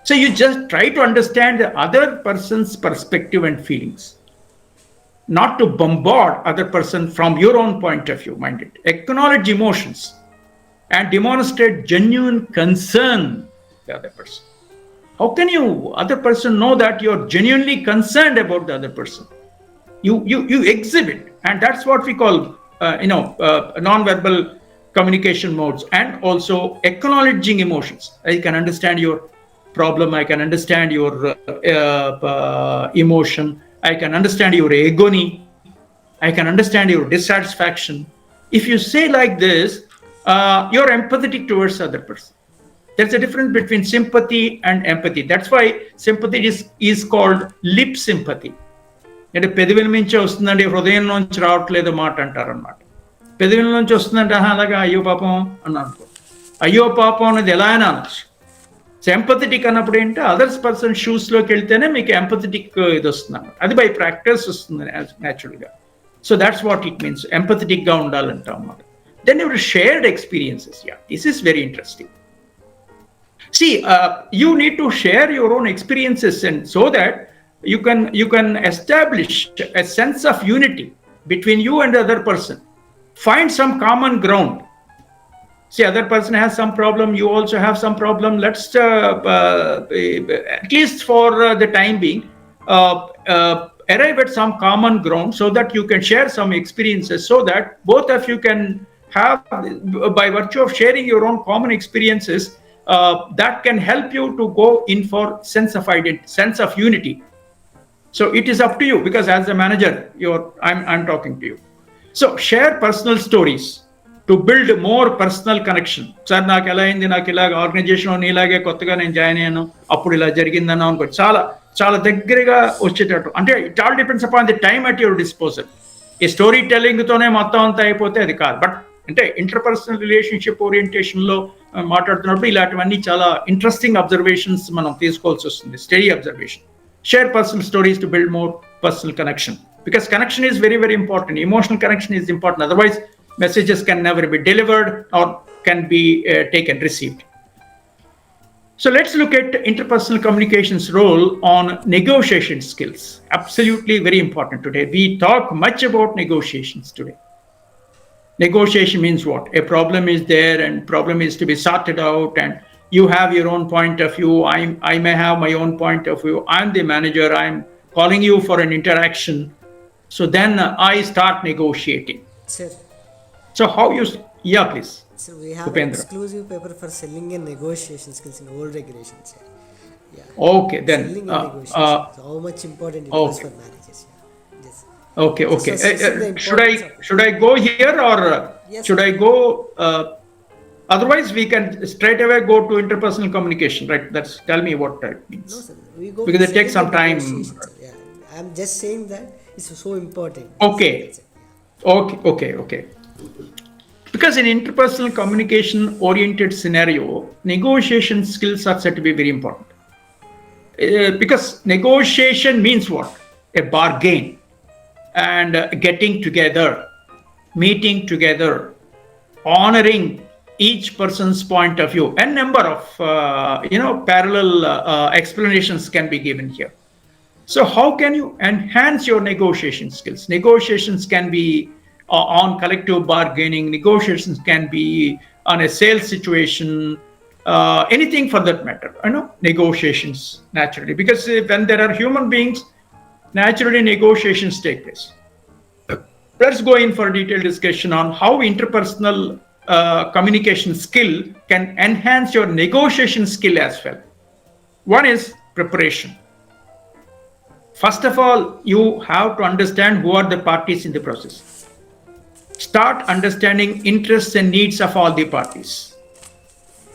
So you just try to understand the other person's perspective and feelings, not to bombard other person from your own point of view, mind it. Acknowledge emotions and demonstrate genuine concern for the other person. How can other person know that you're genuinely concerned about the other person? You exhibit, and that's what we call non-verbal communication modes, and also acknowledging emotions. I can understand your problem, I can understand your emotion, I can understand your agony, I can understand your dissatisfaction. If you say like this, you're empathetic towards other person. There's a difference between sympathy and empathy. That's why sympathy is called lip sympathy. అంటే పెదవిల నుంచి వస్తుందండి, హృదయం నుంచి రావట్లేదు మాట అంటారు అనమాట. పెదవిల నుంచి వస్తుందంటే అలాగా అయ్యో పాపం అని అనుకో. అయ్యో పాపం అనేది ఎలా అయినా అనొచ్చు. ఎంపథెటిక్ అన్నప్పుడు ఏంటంటే అదర్స్ పర్సన్ షూస్లోకి వెళ్తేనే మీకు ఎంపథెటిక్ ఇది వస్తుంది అన్నమాట. అది బై ప్రాక్టీస్ వస్తుంది న్యాచురల్గా. So that's what it means, ఎంపథెటిక్గా ఉండాలంటాం అన్నమాట. Then your shared experiences. Yeah, this is very interesting. See, you need to share your own experiences, and so that you can establish a sense of unity between you and the other person. Find some common ground. See, other person has some problem, you also have some problem. Let's at least for the time being arrive at some common ground so that you can share some experiences, so that both of you can have, by virtue of sharing your own common experiences, that can help you to go in for sense of identity, sense of unity. So it is up to you, because as a manager, I'm talking to you. So share personal stories to build more personal connection. Sir, నాకు ఎలా అయింది, నాకు ఇలాగ organisation నీలాగే కొత్తగా నేను join అయ్యాను, అప్పుడు ఇలా జరిగిందని అనుకో, చాలా చాలా దగ్గరగా వచ్చేటట్టు. అంటే it all depends upon the time at your disposal. ఈ స్టోరీ టెల్లింగ్తోనే మొత్తం అంతా అయిపోతే అది కాదు. బట్ అంటే ఇంటర్పర్సనల్ రిలేషన్షిప్ ఓరియంటేషన్లో మాట్లాడుతున్నప్పుడు ఇలాంటివన్నీ చాలా ఇంట్రెస్టింగ్ అబ్జర్వేషన్స్ మనం తీసుకోవాల్సి వస్తుంది, study observation. Share personal stories to build more personal connection, because connection is very, very important. Emotional connection is important. Otherwise, Messages can never be delivered or can be taken, received. So let's look at interpersonal communication's role on negotiation skills. Absolutely very important today. We talk much about negotiations today. Negotiation means what? A problem is there and problem is to be sorted out, and you have your own point of view. I may have my own point of view. I'm the manager. I'm calling you for an interaction. So then I start negotiating. Sir. So how you, yeah, please. So we have Upendra. an exclusive paper for selling and negotiation skills in old regulations. Yeah. Okay, then. Selling and negotiation. So how much important it was for managers. Yeah. Yes. Okay, So okay. stressing the Should I go here or Yes, should I go? Otherwise, we can straight away go to interpersonal communication, right? That's tell me what that means. No, sir. We go Because it takes selling some and time. negotiation, sir. Yeah. I'm just saying that it's so important. Okay. That's it. Yeah. Okay. Because in interpersonal communication oriented scenario, negotiation skills are said to be very important. Because negotiation means what? A bargain and getting together, meeting together, honoring each person's point of view. A number of parallel explanations can be given here. So how can you enhance your negotiation skills? Negotiations can be on collective bargaining. Negotiations can be on a sales situation, anything for that matter. Negotiations naturally, because when there are human beings, naturally negotiations take place. Let's go in for a detailed discussion on how interpersonal communication skill can enhance your negotiation skill as well. One is preparation. First of all, you have to understand who are the parties in the process. Start understanding interests and needs of all the parties.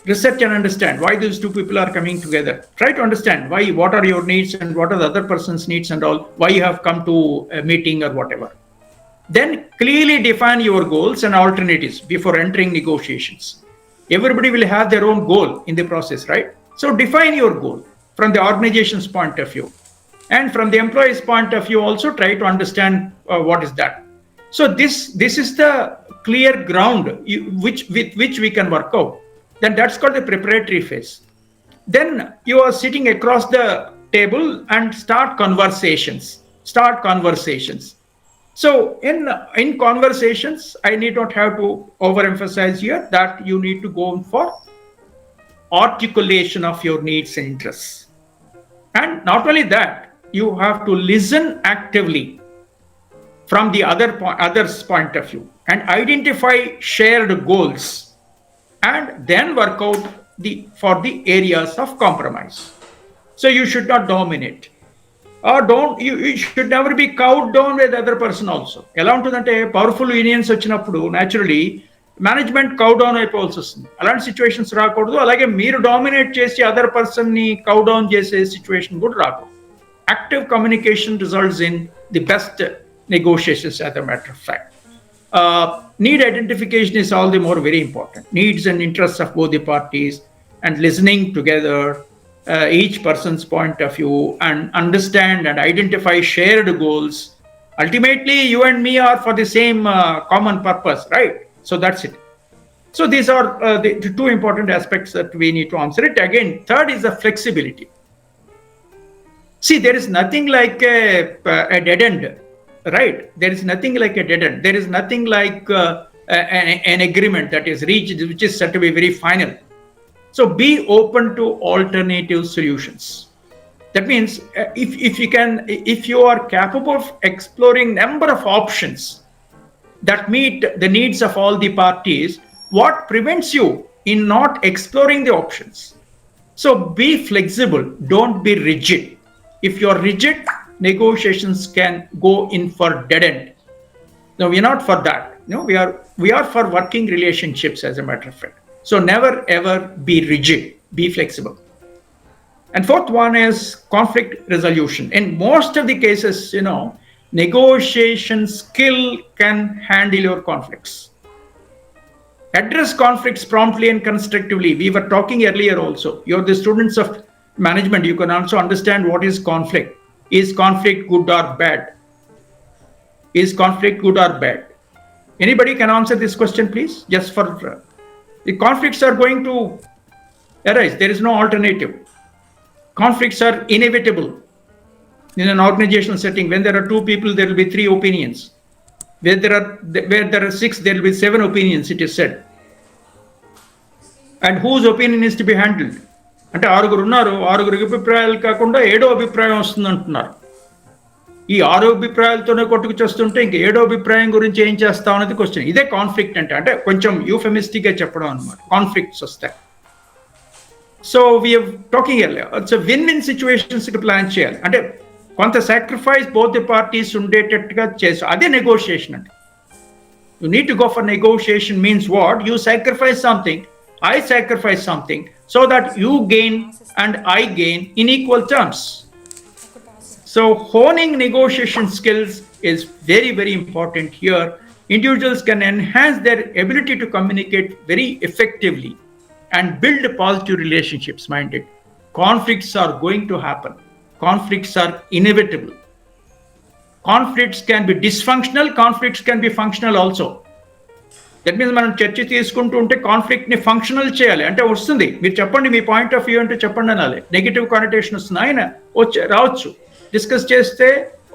Research and understand why these two people are coming together. Try to understand why, what are your needs and what are the other person's needs and all, why you have come to a meeting or whatever. Then clearly define your goals and alternatives before entering negotiations. Everybody will have their own goal in the process, right? So define your goal from the organization's point of view. And from the employee's point of view, also try to understand what is that. So this is the clear ground with which we can work out. Then that's called the preparatory phase. Then you are sitting across the table and start conversations. So in conversations, I need not have to overemphasize here that you need to go for articulation of your needs and interests. And not only that, you have to listen actively from the other's point of view and identify shared goals and then work out for the areas of compromise. So you should not dominate. You should never be cowed down by the other person also. Along to that, powerful unions vachinappudu naturally management cow down అయిపోవాల్సి వస్తుంది. అలాంటి situations రాకూడదు. అలాగే మీరు dominate చేసి other person ని cow down చేసే situation కూడా రాకూడదు. Active communication results in the best negotiations, as a matter of fact. Need identification is all the more very important. Needs and interests of both the parties and listening together each person's point of view and understand and identify shared goals. Ultimately, you and me are for the same common purpose, right? So that's it. So these are the two important aspects that we need to answer it. Again, third is the flexibility. See, there is nothing like a dead end, right? There is nothing like a dead end. There is nothing like an agreement that is reached, which is said to be very final. So be open to alternative solutions. That means if you are capable of exploring number of options that meet the needs of all the parties, what prevents you in not exploring the options? So be flexible, don't be rigid. If you are rigid, negotiations can go in for dead end. No, we are not for that. No, we are for working relationships, as a matter of fact. So never ever be rigid, be flexible. And fourth one is conflict resolution. In most of the cases, negotiation skill can handle your conflicts. Address conflicts promptly and constructively. We were talking earlier also. You're the students of management. You can also understand what is conflict. Is conflict good or bad? Is conflict good or bad? Anybody can answer this question, please? Just for the conflicts are going to arise. There is no alternative. Conflicts are inevitable in an organizational setting. When there are two people, there will be three opinions. Where there are six, there will be seven opinions, it is said. And whose opinion is to be handled? అంటే ఆరుగురు ఉన్నారు, ఆరుగురికి అభిప్రాయాలు కాకుండా ఏడో అభిప్రాయం వస్తుంది అంటున్నారు. ఈ ఆరో అభిప్రాయాలతోనే కొట్టుకు చేస్తుంటే ఇంక ఏడో అభిప్రాయం గురించి ఏం చేస్తాం అనేది క్వశ్చన్. ఇదే కాన్ఫ్లిక్ట్ అంటే కొంచెం యూఫెమిస్టిక్ గా చెప్పడం అనమాట. కాన్ఫ్లిక్ట్స్ వస్తాయి. So we are talking it's win win situations plan చేయాలి. అంటే కొంత సాక్రిఫైస్ బోత్ ది పార్టీస్ ఉండేటట్టుగా చేసి, అదే నెగోషియేషన్ అంటే. You need to go for negotiation means what? You sacrifice something, I sacrifice something so that you gain and I gain in equal terms. So honing negotiation skills is very, very important here. Individuals can enhance their ability to communicate very effectively and build positive relationships. Mind it, conflicts are going to happen. Conflicts are inevitable. Conflicts can be dysfunctional, conflicts can be functional also. That means మనం చర్చ తీసుకుంటూ ఉంటే కాన్ఫ్లిక్ట్ని functional చేయాలి. అంటే వస్తుంది, మీరు చెప్పండి మీ point of view అంటే చెప్పండి అనాలి. నెగిటివ్ కానిటేషన్ వస్తుంది, ఆయన రావచ్చు, డిస్కస్ చేస్తే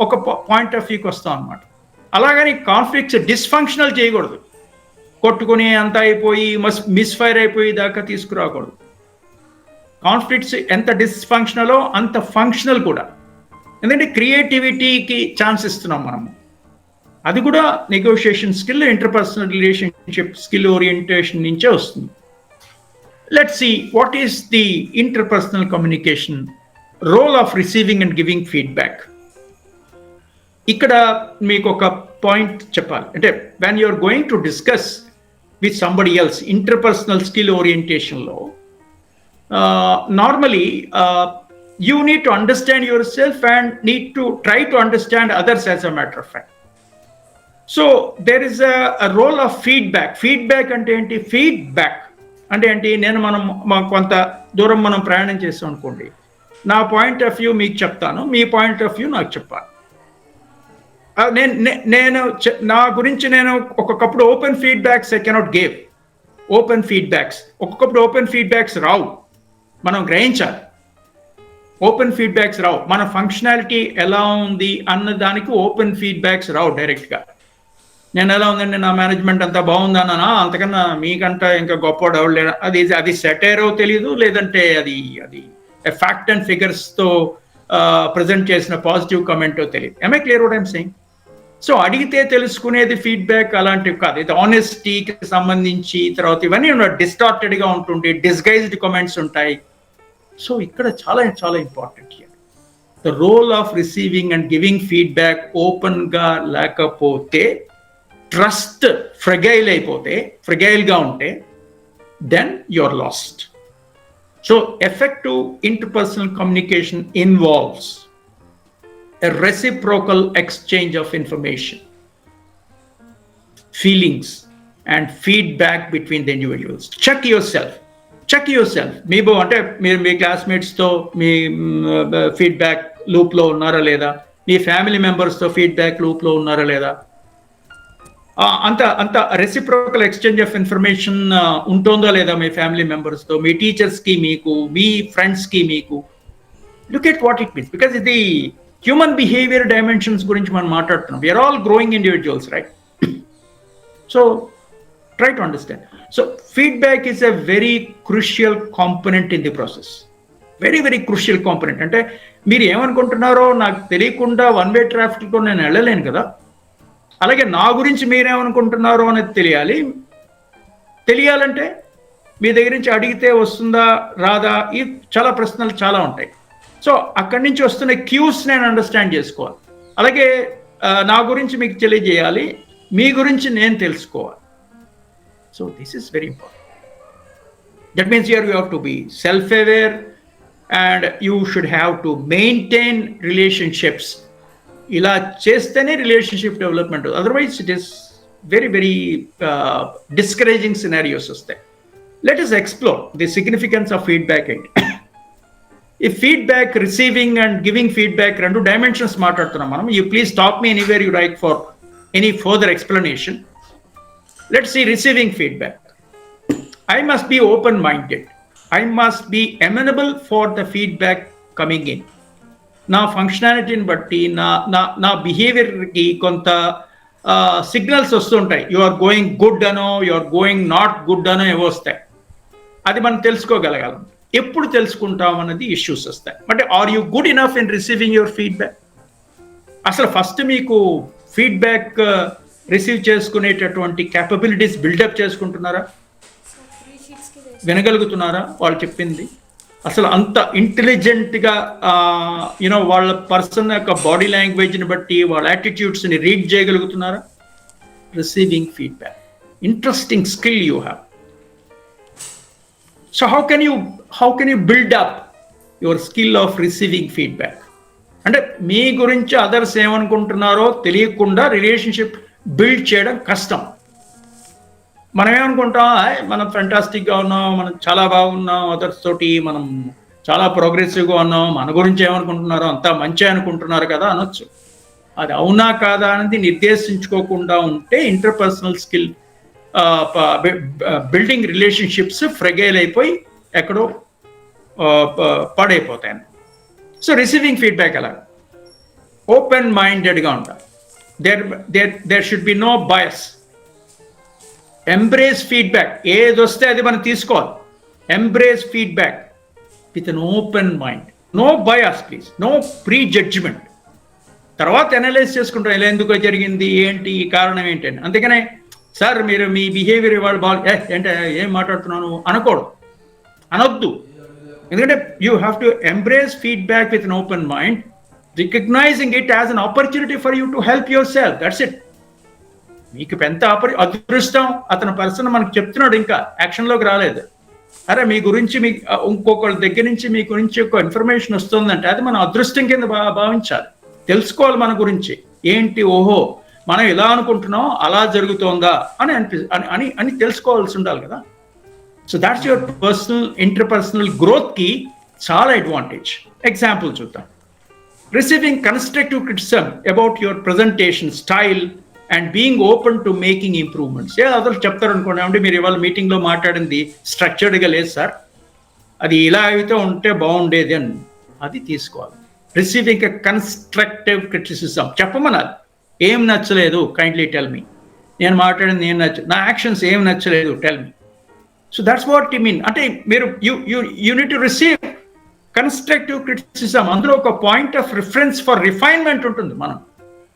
ఒక పాయింట్ ఆఫ్ వ్యూకి వస్తాం అనమాట. అలాగని కాన్ఫ్లిక్ట్స్ డిస్ఫంక్షనల్ చేయకూడదు, కొట్టుకుని అంతా అయిపోయి మిస్ఫైర్ అయిపోయి దాకా తీసుకురాకూడదు. కాన్ఫ్లిక్ట్స్ ఎంత డిస్ఫంక్షనలో అంత ఫంక్షనల్ కూడా. ఎందుకంటే క్రియేటివిటీకి ఛాన్స్ ఇస్తున్నాం మనము. అది కూడా negotiation skill, interpersonal relationship skill orientation నుంచే వస్తుంది. Let's see what is the interpersonal communication role of receiving and giving feedback. ఇక్కడ మీకు ఒక పాయింట్ చెప్పాలి. అంటే when you're going to discuss with somebody else interpersonal skill ఓరియంటేషన్లో normally you need to understand yourself and need to try to understand others as a matter of fact. So there is a role of feedback. Feedback అంటే ఏంటి? Feedback అంటే ఏంటి? మనం కొంత దూరం మనం ప్రయాణం చేస్తాం అనుకోండి, నా పాయింట్ ఆఫ్ వ్యూ మీకు చెప్తాను, మీ పాయింట్ ఆఫ్ వ్యూ నాకు చెప్పాలి. నేను నా గురించి నేను ఒక్కొక్కప్పుడు open feedbacks I cannot give. Open feedbacks ఒక్కొక్కప్పుడు ఓపెన్ ఫీడ్బ్యాక్స్ రావు, మనం గ్రహించాలి. ఓపెన్ ఫీడ్బ్యాక్స్ రావు, మన ఫంక్షనాలిటీ ఎలా ఉంది అన్న దానికి ఓపెన్ ఫీడ్బ్యాక్స్ రావు డైరెక్ట్గా. నేను ఎలా ఉందండి, నా మేనేజ్మెంట్ అంతా బాగుందన్నా, అంతకన్నా మీకంటే ఇంకా గొప్పవాడు ఎవరు లేడా, అది సెటైరో తెలీదు, లేదంటే అది ఫ్యాక్ట్ అండ్ ఫిగర్స్తో ప్రజెంట్ చేసిన పాజిటివ్ కమెంటో తెలియదు. I clear what I'm saying? So అడిగితే తెలుసుకునేది ఫీడ్బ్యాక్ అలాంటివి కాదు. ఇది ఆనెస్టీకి సంబంధించి, తర్వాత ఇవన్నీ డిస్టార్టెడ్గా ఉంటుంది, డిస్గైజ్డ్ కామెంట్స్ ఉంటాయి. సో ఇక్కడ చాలా చాలా important here the role of receiving and giving feedback. ఓపెన్గా లేకపోతే, ట్రస్ట్ ఫ్రెగైల్గా ఉంటే, then you are lost. So effective interpersonal communication involves a reciprocal exchange of information, feelings and feedback between the individuals. Check yourself. మీబో అంటే మీరు మీ క్లాస్మేట్స్తో మీ feedback లూప్లో ఉన్నారా లేదా, మీ family మెంబర్స్తో ఫీడ్బ్యాక్ లూప్లో ఉన్నారా లేదా, అంత రెసిప్రోకల్ ఎక్స్చేంజ్ ఆఫ్ ఇన్ఫర్మేషన్ ఉంటుందో లేదా మీ ఫ్యామిలీ మెంబర్స్తో, మీ టీచర్స్కి మీకు, మీ ఫ్రెండ్స్కి మీకు. Look at what it means, because ఇది హ్యూమన్ బిహేవియర్ డైమెన్షన్స్ గురించి మనం మాట్లాడుతున్నాం. We are all growing individuals, right? So try to understand. So feedback is a very crucial component in the process. Very, very crucial component. అంటే మీరు ఏమనుకుంటున్నారో నాకు తెలియకుండా one way ట్రాఫిక్తో నేను వెళ్ళలేను కదా. అలాగే నా గురించి మీరేమనుకుంటున్నారో అనేది తెలియాలంటే మీ దగ్గర నుంచి అడిగితే వస్తుందా రాదా, ఈ చాలా ప్రశ్నలు చాలా ఉంటాయి. సో అక్కడి నుంచి వస్తున్న క్యూస్ నేను అండర్స్టాండ్ చేసుకోవాలి. అలాగే నా గురించి మీకు తెలియజేయాలి, మీ గురించి నేను తెలుసుకోవాలి. So this is very important. That means here you have to be self-aware and you should have to maintain relationships. Ila chestane relationship development. Otherwise it is very, very discouraging scenarios. Let us explore the significance of feedback. If feedback, receiving and giving feedback, rendu dimensions maatladutunnam manam. You please stop me anywhere you like for any further explanation. Let's see receiving feedback. I must be open-minded. I must be amenable for the feedback coming in. నా ఫంక్షనాలిటీని బట్టి నా బిహేవియర్కి కొంత signals వస్తుంటాయి. You are going good అనో, you are going not good అనో ఏవో వస్తాయి. అది మనం తెలుసుకోగలగాలం. ఎప్పుడు తెలుసుకుంటాం అన్నది ఇష్యూస్ వస్తాయి. అంటే are you good enough in receiving your feedback? అసలు ఫస్ట్ మీకు ఫీడ్బ్యాక్ రిసీవ్ చేసుకునేటటువంటి క్యాపబిలిటీస్ బిల్డప్ చేసుకుంటున్నారా? వినగలుగుతున్నారా వాళ్ళు చెప్పింది? అసలు అంత ఇంటెలిజెంట్గా వాళ్ళ పర్సన్ యొక్క బాడీ లాంగ్వేజ్ని బట్టి వాళ్ళ యాటిట్యూడ్స్ని రీడ్ చేయగలుగుతున్నారా? Receiving feedback, interesting skill you have. So how can you build up your skill of receiving feedback? అంటే మీ గురించి అదర్స్ ఏమనుకుంటున్నారో తెలియకుండా రిలేషన్షిప్ బిల్డ్ చేయడం కష్టం. మనం ఏమనుకుంటాం, మనం ఫెంటాస్టిక్గా ఉన్నాం, మనం చాలా బాగున్నాం, అదర్స్ తోటి మనం చాలా ప్రోగ్రెసివ్గా ఉన్నాం, మన గురించి ఏమనుకుంటున్నారో అంతా మంచి అనుకుంటున్నారు కదా అనొచ్చు. అది అవునా కాదా అనేది నిర్దేశించుకోకుండా ఉంటే interpersonal skill building relationships fragile అయిపోయి ఎక్కడో పాడైపోతాయి. సో రిసీవింగ్ ఫీడ్బ్యాక్ ఎలా? ఓపెన్ మైండెడ్గా ఉంటాం. There should be no bias. Embrace feedback. ఏది వస్తే అది మనం తీసుకోవాలి. Embrace feedback with an open mind. No bias please, no pre judgement. తర్వాత అనలైజ్ చేసుకుంటాం, ఇలా ఎందుకు జరిగింది, ఏంటి ఈ కారణం ఏంటి అని. అందుకనే సార్ మీరు మీ బిహేవియర్ ఇవాళ ఏంటంటే ఏం మాట్లాడుతున్నాను అనొద్దు. ఎందుకంటే you have to embrace feedback with an open mind, recognising it as an opportunity for you to help yourself. That's it. మీకు ఎంత అదృష్టం, అతని పర్సన్ మనకు చెప్తున్నాడు, ఇంకా యాక్షన్లోకి రాలేదు. అరే మీ గురించి మీ ఇంకొకళ్ళ దగ్గర నుంచి మీ గురించి ఒక ఇన్ఫర్మేషన్ వస్తుందంటే అది మన అదృష్టం కింద భావించాలి. తెలుసుకోవాలి మన గురించి ఏంటి, ఓహో మనం ఎలా అనుకుంటున్నాం అలా జరుగుతోందా అని తెలుసుకోవాల్సి ఉండాలి కదా. సో దాట్స్ యువర్ ఇంటర్పర్సనల్ గ్రోత్కి చాలా అడ్వాంటేజ్. ఎగ్జాంపుల్ చూద్దాం. Receiving constructive criticism about your presentation style and being open to making improvements. Other చెప్తారు అనుకోండి, అంటే మీరు ఇవాళ మీటింగ్లో మాట్లాడింది స్ట్రక్చర్డ్గా లేదు సార్, అది ఇలా అయితే ఉంటే బాగుండేది అని అది తీసుకోవాలి. Receiving a constructive criticism. చెప్పమనాలి, ఏం నచ్చలేదు కైండ్లీ టెల్ మీ, నేను మాట్లాడింది ఏం నా యాక్షన్స్ ఏం నచ్చలేదు tell me. So that's what you mean. అంటే మీరు you need to receive constructive criticism. అందులో ఒక point of reference for refinement ఉంటుంది.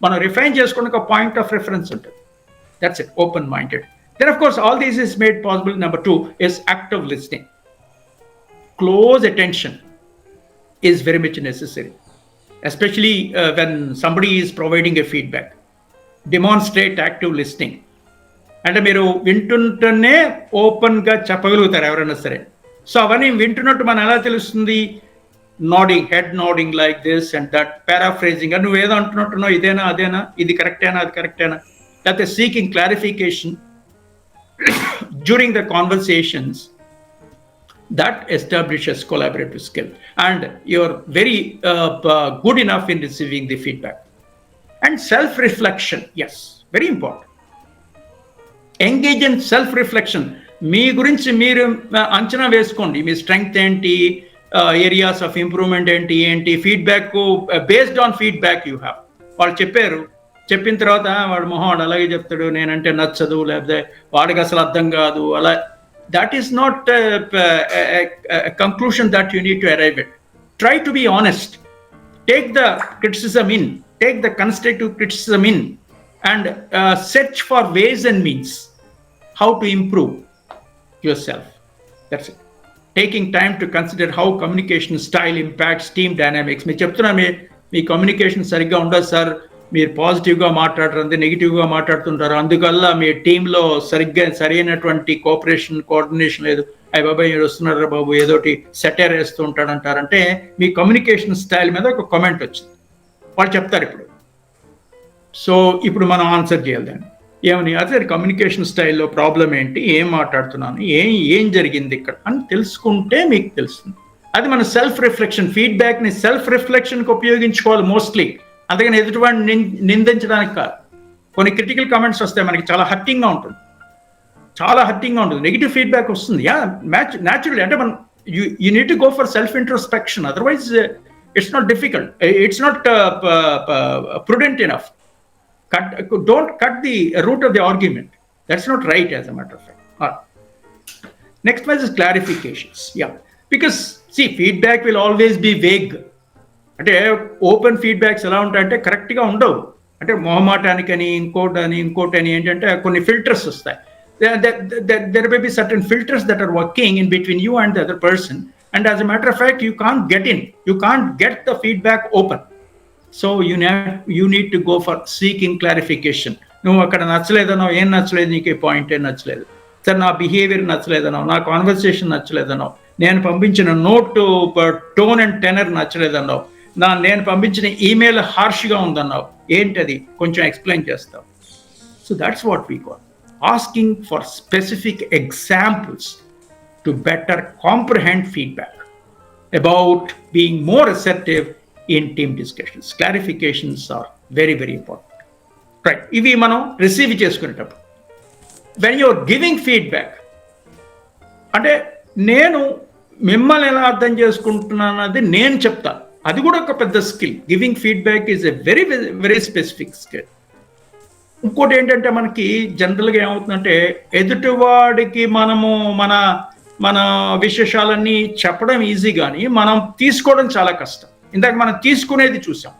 మనం రిఫైన్ చేసుకున్న ఒక పాయింట్ ఆఫ్ రిఫరెన్స్ ఉంటుంది. That's it, open minded. Then of course all these is made possible. Number 2 is active listening. Close attention is very much necessary, especially when somebody is providing a feedback. Demonstrate active listening. అంటే మీరు వింటుంటేనే ఓపెన్గా చెప్పగలుగుతారు ఎవరైనా సరే. So అవన్నీ వింటున్నట్టు మనం ఎలా తెలుస్తుంది? nodding, head nodding like this and that, paraphrasing. నువ్వు ఏదో అంటున్నట్టున్నావు, ఇదేనా అదేనా, ఇది కరెక్టేనా అది కరెక్టేనా, లేకపోతే seeking clarification during the conversations. That establishes collaborative skill and you're very good enough in receiving the feedback. And self-reflection, yes, very important. Engage in self-reflection. మీ గురించి మీరు అంచనా వేసుకోండి. మీ స్ట్రెంగ్త్ ఏంటి, ఏరియాస్ ఆఫ్ ఇంప్రూవ్మెంట్ ఏంటి, feedback based on feedback you have. వాళ్ళు చెప్పిన తర్వాత వాడు మొహం అలాగే చెప్తాడు, నేనంటే నచ్చదు, లేకపోతే వాడికి అసలు అర్థం కాదు, అలా. That is not a conclusion that you need to arrive at. Try to be honest. Take the criticism in, take the constructive criticism in, and search for ways and means how to improve yourself. That's it. Taking time to consider how communication style impacts team dynamics. Me cheptuna me communication సరిగ్గా ఉండదు sir, మీరు పాజిటివ్గా మాట్లాడరు, అంతే నెగిటివ్గా మాట్లాడుతుంటారు, అందువల్ల మీ టీంలో సరైనటువంటి కోఆపరేషన్ కోఆర్డినేషన్ లేదు, అయ్యి బాబాయ్ మీరు వస్తున్నారా బాబు ఏదోటి సెటైర్ వేస్తూ ఉంటాడంటారంటే మీ కమ్యూనికేషన్ స్టైల్ మీద ఒక కామెంట్ వచ్చింది. వాళ్ళు చెప్తారు ఇప్పుడు మనం ఆన్సర్ చేయాలి దాన్ని. ఏమని, అదే కమ్యూనికేషన్ స్టైల్లో ప్రాబ్లం ఏంటి, ఏం మాట్లాడుతున్నాను, ఏం జరిగింది ఇక్కడ అని తెలుసుకుంటే మీకు తెలుస్తుంది. అది మన సెల్ఫ్ రిఫ్లెక్షన్. ఫీడ్బ్యాక్ని సెల్ఫ్ రిఫ్లెక్షన్కి ఉపయోగించుకోవాలి మోస్ట్లీ. అందుకని ఎదుటివాడిని నిందించడానికి కాదు. కొన్ని క్రిటికల్ కామెంట్స్ వస్తాయి, మనకి చాలా హర్టింగ్గా ఉంటుంది. చాలా హర్టింగ్గా ఉంటుంది, నెగిటివ్ ఫీడ్బ్యాక్ వస్తుంది. న్యాచురల్లీ అంటే మనం you need to go for self introspection, otherwise it's not difficult, it's not prudent enough. Don't cut the root of the argument. That's not right, as a matter of fact. Next one is clarifications. Because see, feedback will always be vague. అంటే open feedbacks ఎలా ఉంటాయంటే కరెక్ట్గా ఉండవు. అంటే మొహమాటానికని ఇంకోటని ఏంటంటే కొన్ని filters వస్తాయి. There may be certain filters that are working in between you and the other person, and as a matter of fact, you can't get the feedback open. So you need to go for seeking clarification. నువ్వు అక్కడ నచ్చలేదనో, ఏం నచ్చలేదు నీకు, ఈ point ఏం నచ్చలేదు sir, నా behaviour నచ్చలేదనో, నా కాన్వర్సేషన్ నచ్చలేదనో, నేను పంపించిన నోట్ టోన్ అండ్ టెనర్ నచ్చలేదనో, నేను పంపించిన ఈమెయిల్ హార్ష్గా ఉందన్నావు, ఏంటది కొంచెం ఎక్స్ప్లెయిన్ చేస్తావు. So that's what we call asking for specific examples to better comprehend feedback, about being more assertive in team discussions. Clarifications are very, very important. Right, ivi manam receive cheskunettappudu, when you are giving feedback, ante nenu మిమ్మల్ని ఎలా అర్థం చేసుకుంటున్నానది నేను చెప్తాను, అది కూడా ఒక పెద్ద skill. Giving feedback is a very very specific skill. ఇంకోటి ఏంటంటే మనకి జనరల్గా ఏమవుతుందంటే ఎదుటివాడికి మనము మన విశేషాలన్నీ చెప్పడం ఈజీ, కానీ మనం తీసుకోవడం చాలా కష్టం. ఇందాక మనం తీసుకునేది చూసాం.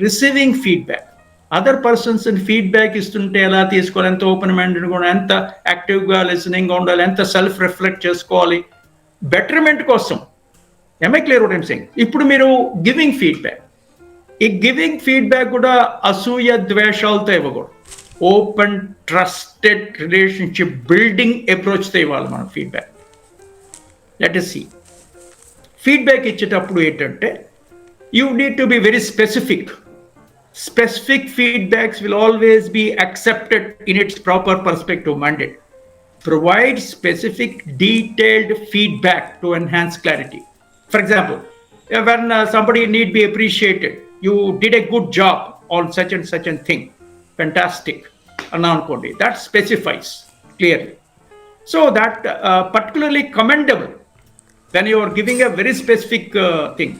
Receiving feedback, other persons feedback ఇస్తుంటే ఎలా తీసుకోవాలి, ఎంత ఓపెన్ మైండెడ్గా ఉండాలి, ఎంత యాక్టివ్గా లిసనింగ్గా ఉండాలి, ఎంత సెల్ఫ్ రిఫ్లెక్ట్ చేసుకోవాలి బెటర్మెంట్ కోసం. I clear what I'm saying? ఇప్పుడు మీరు గివింగ్ ఫీడ్బ్యాక్, ఈ గివింగ్ ఫీడ్బ్యాక్ కూడా అసూయ ద్వేషాలతో ఇవ్వకూడదు. ఓపెన్ ట్రస్టెడ్ రిలేషన్షిప్ బిల్డింగ్ అప్రోచ్తో ఇవ్వాలి మనం feedback. Let us see, feedback ఇచ్చేటప్పుడు ఏంటంటే you need to be very specific. Specific feedbacks will always be accepted in its proper perspective mandate. Provide specific detailed feedback to enhance clarity. For example, when somebody need be appreciated, you did a good job on such and such a thing, fantastic, anankondi, that specifies clearly. So that particularly commendable when you are giving a very specific thing.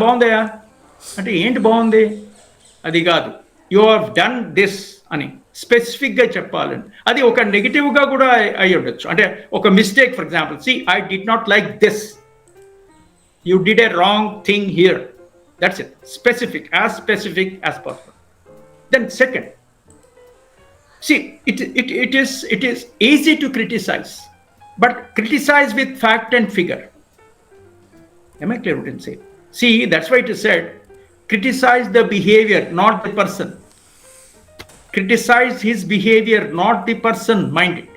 Bagundi ante enti bagundi adi kaadu, you have done this ani స్పెసిఫిక్గా చెప్పాలని. అది ఒక నెగిటివ్గా కూడా అయ్యి ఉండొచ్చు. అంటే ఒక mistake, for example, see I did not like this, you did a wrong thing here, that's it. Specific as possible. Then second, see it is easy to criticize, but criticize with fact and figure. Am I clear what I'm saying? See, that's why it is said, criticize the behavior, not the person. Criticize his behavior, not the person minded.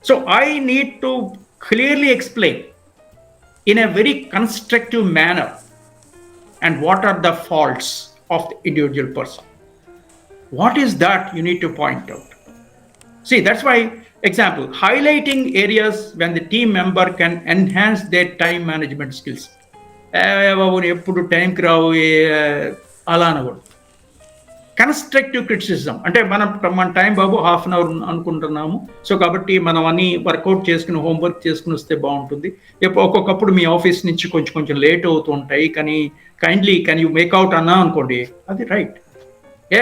So I need to clearly explain in a very constructive manner and what are the faults of the individual person. What is that you need to point out? See, that's why, example, highlighting areas when the team member can enhance their time management skills. ఎప్పుడు టైంకి రావు అలా అనకూడదు. Constructive criticism అంటే మన time బాబు 1/2 hour అనుకుంటున్నాము, so కాబట్టి మనం అన్ని వర్కౌట్ చేసుకుని హోంవర్క్ చేసుకుని వస్తే బాగుంటుంది. ఒక్కొక్కప్పుడు మీ ఆఫీస్ నుంచి కొంచెం లేట్ అవుతూ ఉంటాయి, కానీ కైండ్లీ కెన్ యూ మేక్అవుట్ అన్నా అనుకోండి, అది రైట్.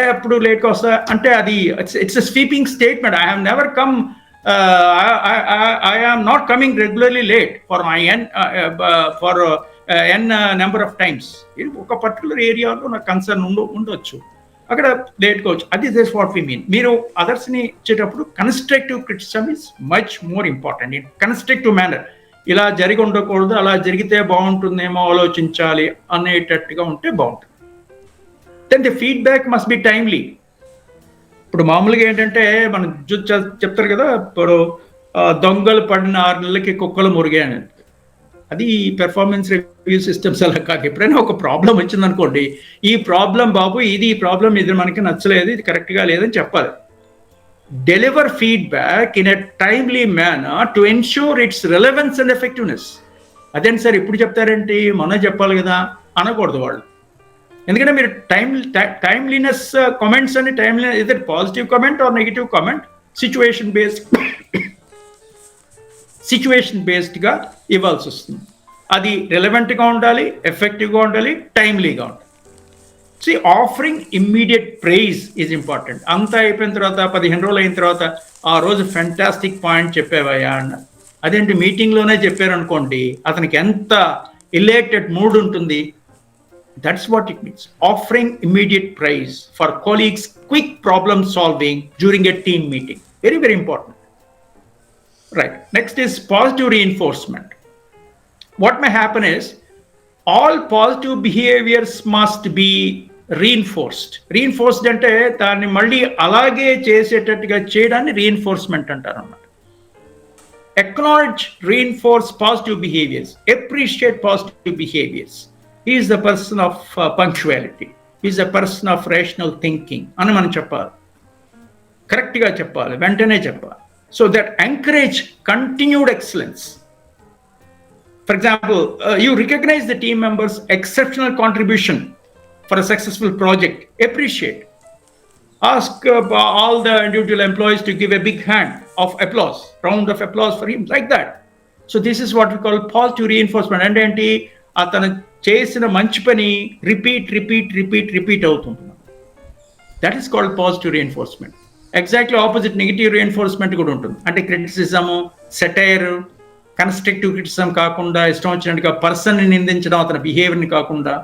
ఎప్పుడు లేట్గా వస్తా అంటే అది it's a sweeping statement. I have never come, I am not coming regularly late for my n number of times. ఒక పర్టికులర్ ఏరియాలో నాకు కన్సర్న్ ఉండొచ్చు, అక్కడ లేట్ కావచ్చు. అది దిస్ వాట్ వి మీన్. మీరు అదర్స్ని ఇచ్చేటప్పుడు constructive criticism is much more important in constructive manner. ఇలా జరిగి ఉండకూడదు, అలా జరిగితే బాగుంటుందేమో ఆలోచించాలి అనేటట్టుగా ఉంటే బాగుంటుంది. Then the feedback must be timely. ఇప్పుడు మామూలుగా ఏంటంటే మనం చెప్తారు కదా, ఇప్పుడు దొంగలు పడిన 6 నెలలకి కుక్కలు మురిగాయని. అది పెర్ఫార్మెన్స్ రివ్యూ సిస్టమ్స్ అలా కాదు. ఎప్పుడైనా ఒక ప్రాబ్లం వచ్చిందనుకోండి, ఈ ప్రాబ్లం బాబు ఇది మనకి నచ్చలేదు, ఇది కరెక్ట్గా లేదని చెప్పాలి. Deliver feedback in a timely manner to ensure it's relevance and effectiveness. అదేంటి సార్ ఇప్పుడు చెప్తారేంటి, మొన్న చెప్పాలి కదా అనకూడదు వాళ్ళు. ఎందుకంటే మీరు టైమ్లీనెస్ కామెంట్స్ అని, timeliness either positive comment or negative comment, situation based situation బేస్డ్గా ఇవ్వాల్సి వస్తుంది. అది రెలవెంట్గా ఉండాలి, ఎఫెక్టివ్గా ఉండాలి, టైమ్లీగా ఉండాలి. See, offering immediate praise is important. అంతా అయిపోయిన తర్వాత 15 రోజులు అయిన తర్వాత ఆ రోజు ఫెంటాస్టిక్ పాయింట్ చెప్పావయ్యా అన్నారు. అదేంటి మీటింగ్లోనే చెప్పారనుకోండి, అతనికి ఎంత ఇలేటెడ్ మూడ్ ఉంటుంది. That's what it means. Offering immediate praise for colleagues quick problem solving during a team meeting. Very very important. Right. Next is positive reinforcement. What may happen is all positive behaviors must be reinforced. Reinforced అంటే దాన్ని మళ్ళీ అలాగే చేసేటట్టుగా చేయడాన్ని reinforcement అంటారు అన్నమాట. Acknowledge, reinforce positive behaviors. Appreciate positive behaviors. He is the person of punctuality. He is a person of rational thinking. అని మనం చెప్పాలి, కరెక్ట్గా చెప్పాలి, వెంటనే చెప్పాలి. So that encourage continued excellence. For example, you recognize the team members' exceptional contribution for a successful project. Appreciate. Ask all the individual employees to give a big hand of applause, round of applause for him, like that. So this is what we call positive reinforcement. And ఏంటి, అతను చేసిన మంచి పని repeat అవుతుంది. That is called positive reinforcement. Exactly opposite negative reinforcement కూడా ఉంటుంది. అంటే criticism, satire, constructive criticism కాకుండా ఇష్టం వచ్చినట్టుగా పర్సన్ని నిందించడం, అతని బిహేవియర్ని కాకుండా.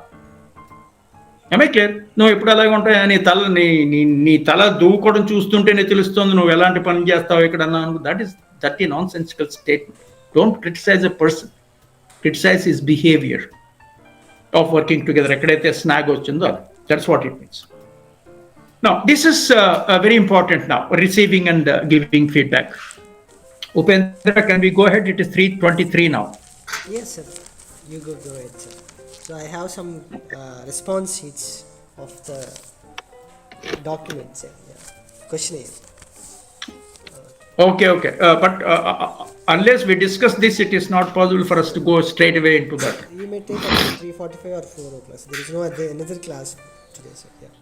ఏమే క్లియర్? నువ్వు ఎప్పుడు అలాగే ఉంటాయా, నీ తల దూకోవడం చూస్తుంటేనే తెలుస్తుంది నువ్వు ఎలాంటి పని చేస్తావు ఇక్కడ అన్నాను. దట్ ఈ nonsensical statement. Don't criticise a person, criticise his behaviour of working together. ఎక్కడైతే స్నాగ్ వచ్చిందో అది. That's what it means. Now, this is very important now, receiving and giving feedback. Upendra, can we go ahead? It is 3:23 now. Yes, sir. You go ahead, sir. So I have some response sheets of the documents, questionnaire. Okay. But unless we discuss this, it is not possible for us to go straight away into that. You may take up to 3:45 or 4 o'clock. There is no another class today, sir. Yeah.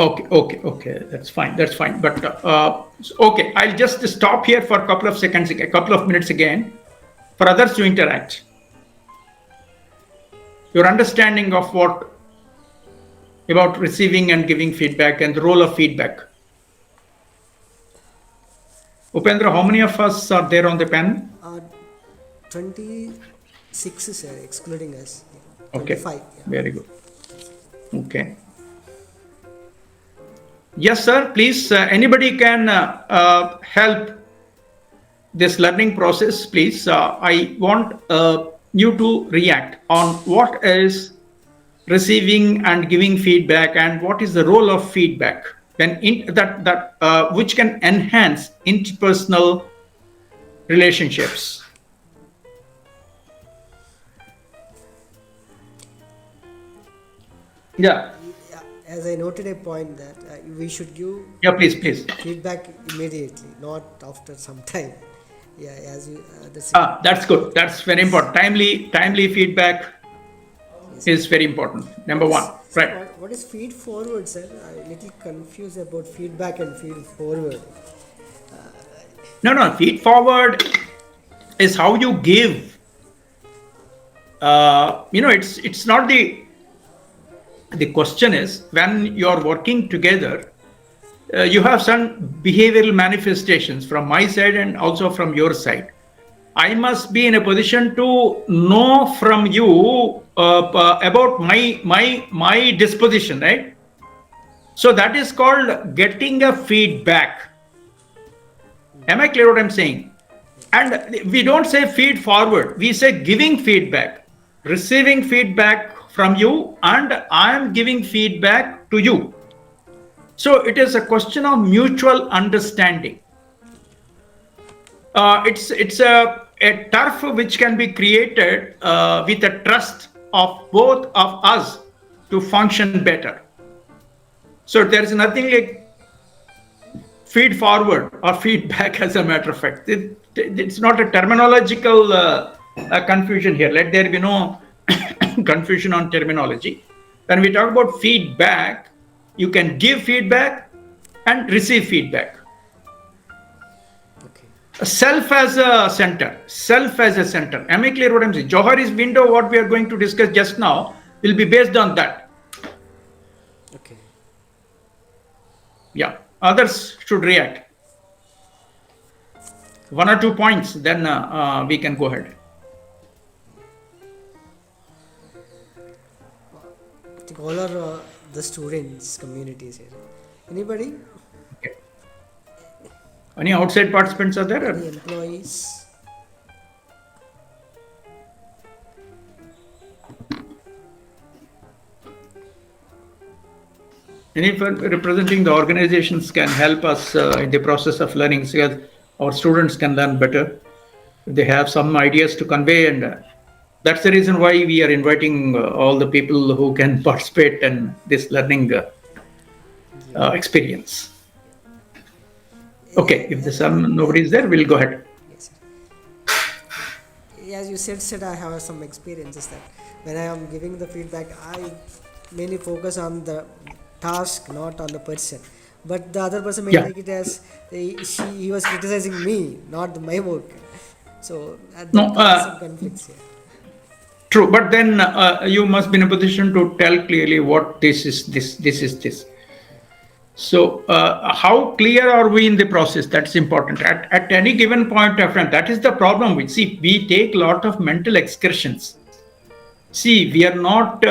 Okay. That's fine. But okay, I'll just stop here for a couple of seconds, a couple of minutes again, for others to interact. Your understanding of what about receiving and giving feedback and the role of feedback. Upendra, how many of us are there on the panel? 26, sir, excluding us. 25. Okay. Yeah. Very good. Okay. Yes, sir. Please, anybody can help this learning process, please. I want you to react on what is receiving and giving feedback and what is the role of feedback when which can enhance interpersonal relationships. Yeah. As I noted a point that we should give Please. feedback immediately, not after some time. Yeah, as you. That's good. That's very important. Timely feedback is very important. Number one, right? What is feed forward, sir? I'm a little confused about feedback and feed forward. No. Feed forward is how you give. It's not the question is, when you are working together, you have some behavioral manifestations from my side and also from your side. I must be in a position to know from you about my disposition, right? So that is called getting a feedback. Am I clear what I'm saying? And we don't say feed forward, we say giving feedback, receiving feedback from you, and I am giving feedback to you. So it is a question of mutual understanding. It's a turf which can be created with the trust of both of us to function better. So there is nothing like feed forward or feedback, as a matter of fact. It's not a terminological confusion here. Let there be no confusion on terminology. When we talk about feedback, you can give feedback and receive feedback. Okay. self as a center. Self as a center. Am I clear what I'm saying? Johari's window, what we are going to discuss just now, will be based on that. Okay. Yeah. Others should react. 1 or 2 points, then we can go ahead. I think all are the students' communities here. Anybody? Okay. Any outside participants are there? Any employees? Any representing the organizations can help us in the process of learning, so that our students can learn better. They have some ideas to convey, and that's the reason why we are inviting all the people who can participate in this learning experience. Okay, if there's nobody is there, we'll go ahead. Yes. As you said, I have some experiences that when I am giving the feedback, I mainly focus on the task, not on the person. But the other person may take it as he was criticizing me, not my work. So there are some conflicts here. True, but then you must be in a position to tell clearly what this is, this is this. So how clear are we in the process? That's important. At any given point of time, that is the problem. We take a lot of mental excursions. See, we are not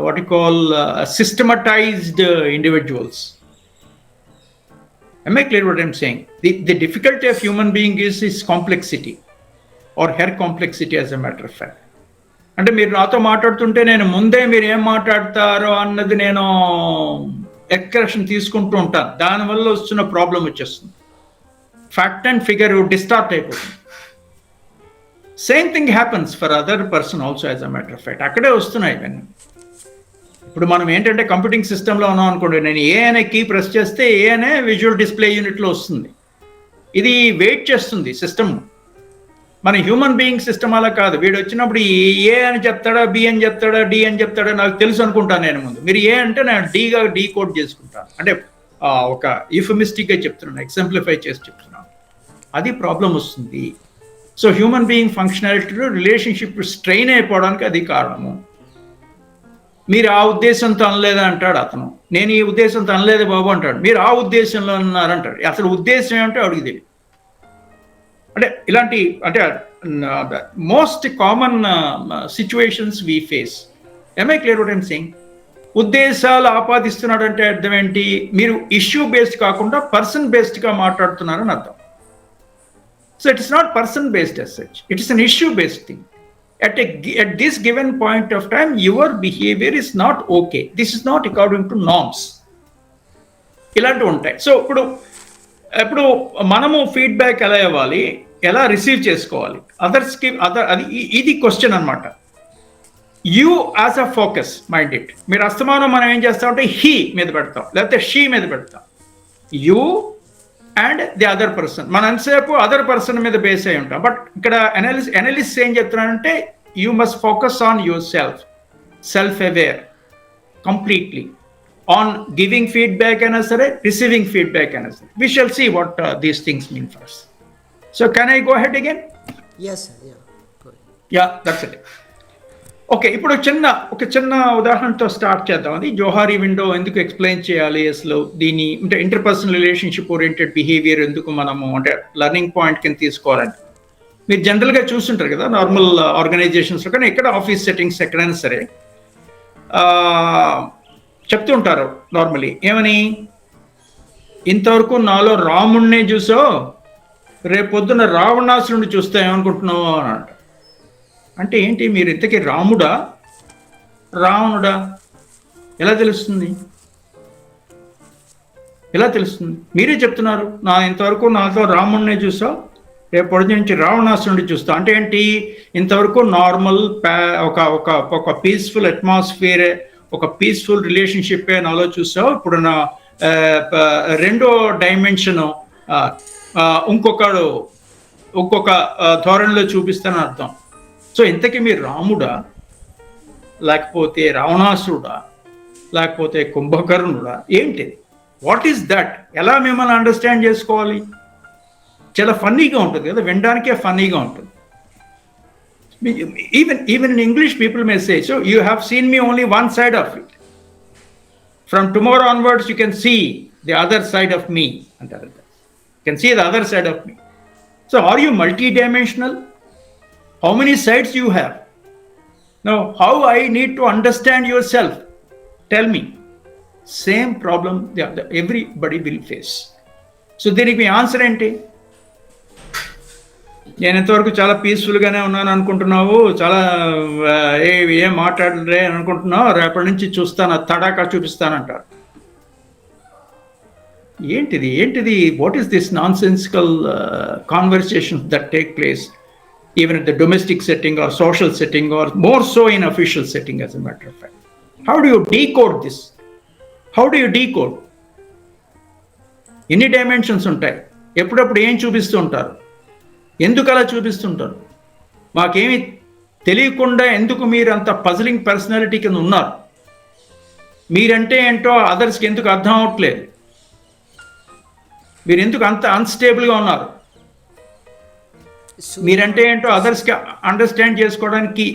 what you call systematized individuals. Am I clear what I'm saying? The difficulty of human being is his complexity, or her complexity, as a matter of fact. అంటే మీరు నాతో మాట్లాడుతుంటే నేను ముందే మీరు ఏం మాట్లాడతారో అన్నది నేను ఎక్స్ప్రెషన్ తీసుకుంటూ ఉంటాను. దానివల్ల వస్తున్న ప్రాబ్లం వచ్చేస్తుంది. ఫ్యాక్ట్ అండ్ ఫిగర్ డిస్టార్ట్ అయిపోతుంది. Same thing happens for other person also, as a matter of fact. అక్కడే వస్తున్నాయి ఇవన్నీ. ఇప్పుడు మనం ఏంటంటే కంప్యూటింగ్ సిస్టంలో ఉన్నాం అనుకోండి, నేను ఏ అనే కీ ప్రెస్ చేస్తే ఏ అనే విజువల్ డిస్ప్లే యూనిట్లో వస్తుంది. ఇది వెయిట్ చేస్తుంది సిస్టమ్. మన హ్యూమన్ బీయింగ్ సిస్టమ్ అలా కాదు. వీడు వచ్చినప్పుడు ఏ అని చెప్తాడా, బి అని చెప్తాడా, డి అని చెప్తాడా నాకు తెలుసు అనుకుంటాను నేను ముందు. మీరు ఏ అంటే నేను డీగా డీకోడ్ చేసుకుంటాను. అంటే ఒక యూఫమిస్టిక్గా చెప్తున్నాను, ఎగ్జాంప్లిఫై చేసి చెప్తున్నాను. అది ప్రాబ్లం వస్తుంది. సో హ్యూమన్ బీయింగ్ ఫంక్షనాలిటీలో రిలేషన్షిప్ స్ట్రెయిన్ అయిపోవడానికి అది కారణము. మీరు ఆ ఉద్దేశంతో అనలేదా అంటాడు అతను. నేను ఈ ఉద్దేశంతో అనలేదు బాబు అంటాడు. మీరు ఆ ఉద్దేశంలో అన్నారంటాడు. అసలు ఉద్దేశం ఏమంటే అడిగి తెలియదు. అంటే ఇలాంటి అంటే most common situations we face. M I clear what I'm saying? ఉద్దేశాలు ఆపాదిస్తున్నాడు అంటే అర్థం ఏంటి? మీరు ఇష్యూ బేస్డ్ కాకుండా పర్సన్ బేస్డ్గా మాట్లాడుతున్నారని అర్థం. So it is not person based as such, it is an issue based thing. At this given point of time, your behavior is not okay. This is not according to norms. ఇలాంటివి ఉంటాయి. So ఇప్పుడు మనము feedback ఎలా ఇవ్వాలి, ఎలా receive చేసుకోవాలి, అదర్స్కి ఇది question అనమాట. You as a focus mind it. మీరు అస్తమానం మనం ఏం చేస్తామంటే హీ మీద పెడతాం, లేకపోతే షీ మీద పెడతాం. You and the other person. మనం ఎంతసేపు అదర్ పర్సన్ మీద బేస్ అయి ఉంటాం. బట్ ఇక్కడ అనలిస్ట్ ఏం చెప్తున్నానంటే you must focus on your self aware completely, on giving feedback and receiving feedback and we shall see what these things mean for us. So can I go ahead again? Yes sir, yeah, go ahead. Yeah, that's it. Okay, ఇప్పుడు ఒక చిన్న ఉదాహరణతో start చేద్దాం. అది జోహారీ window ఎందుకు explain చేయాలి, అసలు దీని అంటే ఇంటర్పర్సనల్ రిలేషన్షిప్ ఓరియంటెడ్ బిహేవియర్ ఎందుకు మనము అంటే లెర్నింగ్ పాయింట్ కింద తీసుకోవాలని. మీరు జనరల్గా చూస్తుంటారు కదా నార్మల్ ఆర్గనైజేషన్స్లో, కానీ ఎక్కడ ఆఫీస్ సెట్టింగ్స్ ఎక్కడైనా సరే చెప్తూ ఉంటారు నార్మలీ. ఏమని? ఇంతవరకు నాలో రాముణ్ణే చూసావు, రేపొద్దున రావణాసురుడిని చూస్తే ఏమనుకుంటున్నావు అని అంట. అంటే ఏంటి? మీరు ఇంతకీ రాముడా రావణుడా ఎలా తెలుస్తుంది? ఎలా తెలుస్తుంది? మీరే చెప్తున్నారు ఇంతవరకు నాతో రాముణ్ణే చూసావు, రేపటి నుంచి రావణాసురుడిని చూస్తా. అంటే ఏంటి? ఇంతవరకు నార్మల్ ఒక పీస్ఫుల్ అట్మాస్ఫియర్, ఒక పీస్ఫుల్ రిలేషన్షిప్ నాలో చూసావు. ఇప్పుడు నా రెండో డైమెన్షన్ ఇంకొక ధోరణిలో చూపిస్తానని అర్థం. సో ఇంతకీ మీరు రాముడా, లేకపోతే రావణాసురుడా, లేకపోతే కుంభకర్ణుడా, ఏంటి? What is that? ఎలా మిమ్మల్ని అండర్స్టాండ్ చేసుకోవాలి? చాలా ఫన్నీగా ఉంటుంది కదా, వినడానికే ఫన్నీగా ఉంటుంది. Even in English, people may say, so you have seen me only one side of it. From tomorrow onwards, you can see the other side of me. You can see the other side of me. So are you multidimensional? How many sides you have? Now, how I need to understand yourself? Tell me. Same problem everybody will face. So దీనికి మీ answer ఏంటి? నేను ఎంతవరకు చాలా పీస్ఫుల్గానే ఉన్నాను అనుకుంటున్నావు, చాలా ఏం మాట్లాడలే అని అనుకుంటున్నావు, రేపటి నుంచి చూస్తాను, తడాకా చూపిస్తానంటారు. ఏంటిది what is this nonsensical conversation that take place even at the domestic setting or social setting, or more so in official setting, as a matter of fact? How do you decode this? How do you decode? ఎన్ని dimensions ఉంటాయి, ఎప్పుడప్పుడు ఏం చూపిస్తూ ఉంటారు, ఎందుకు అలా చూపిస్తుంటారు, మాకేమి తెలియకుండా ఎందుకు మీరు అంత పజిలింగ్ పర్సనాలిటీ కింద ఉన్నారు, మీరంటే ఏంటో అదర్స్కి ఎందుకు అర్థం అవట్లేదు, మీరు ఎందుకు అంత అన్స్టేబుల్గా ఉన్నారు, మీరంటే ఏంటో అదర్స్కి అండర్స్టాండ్ చేసుకోవడానికి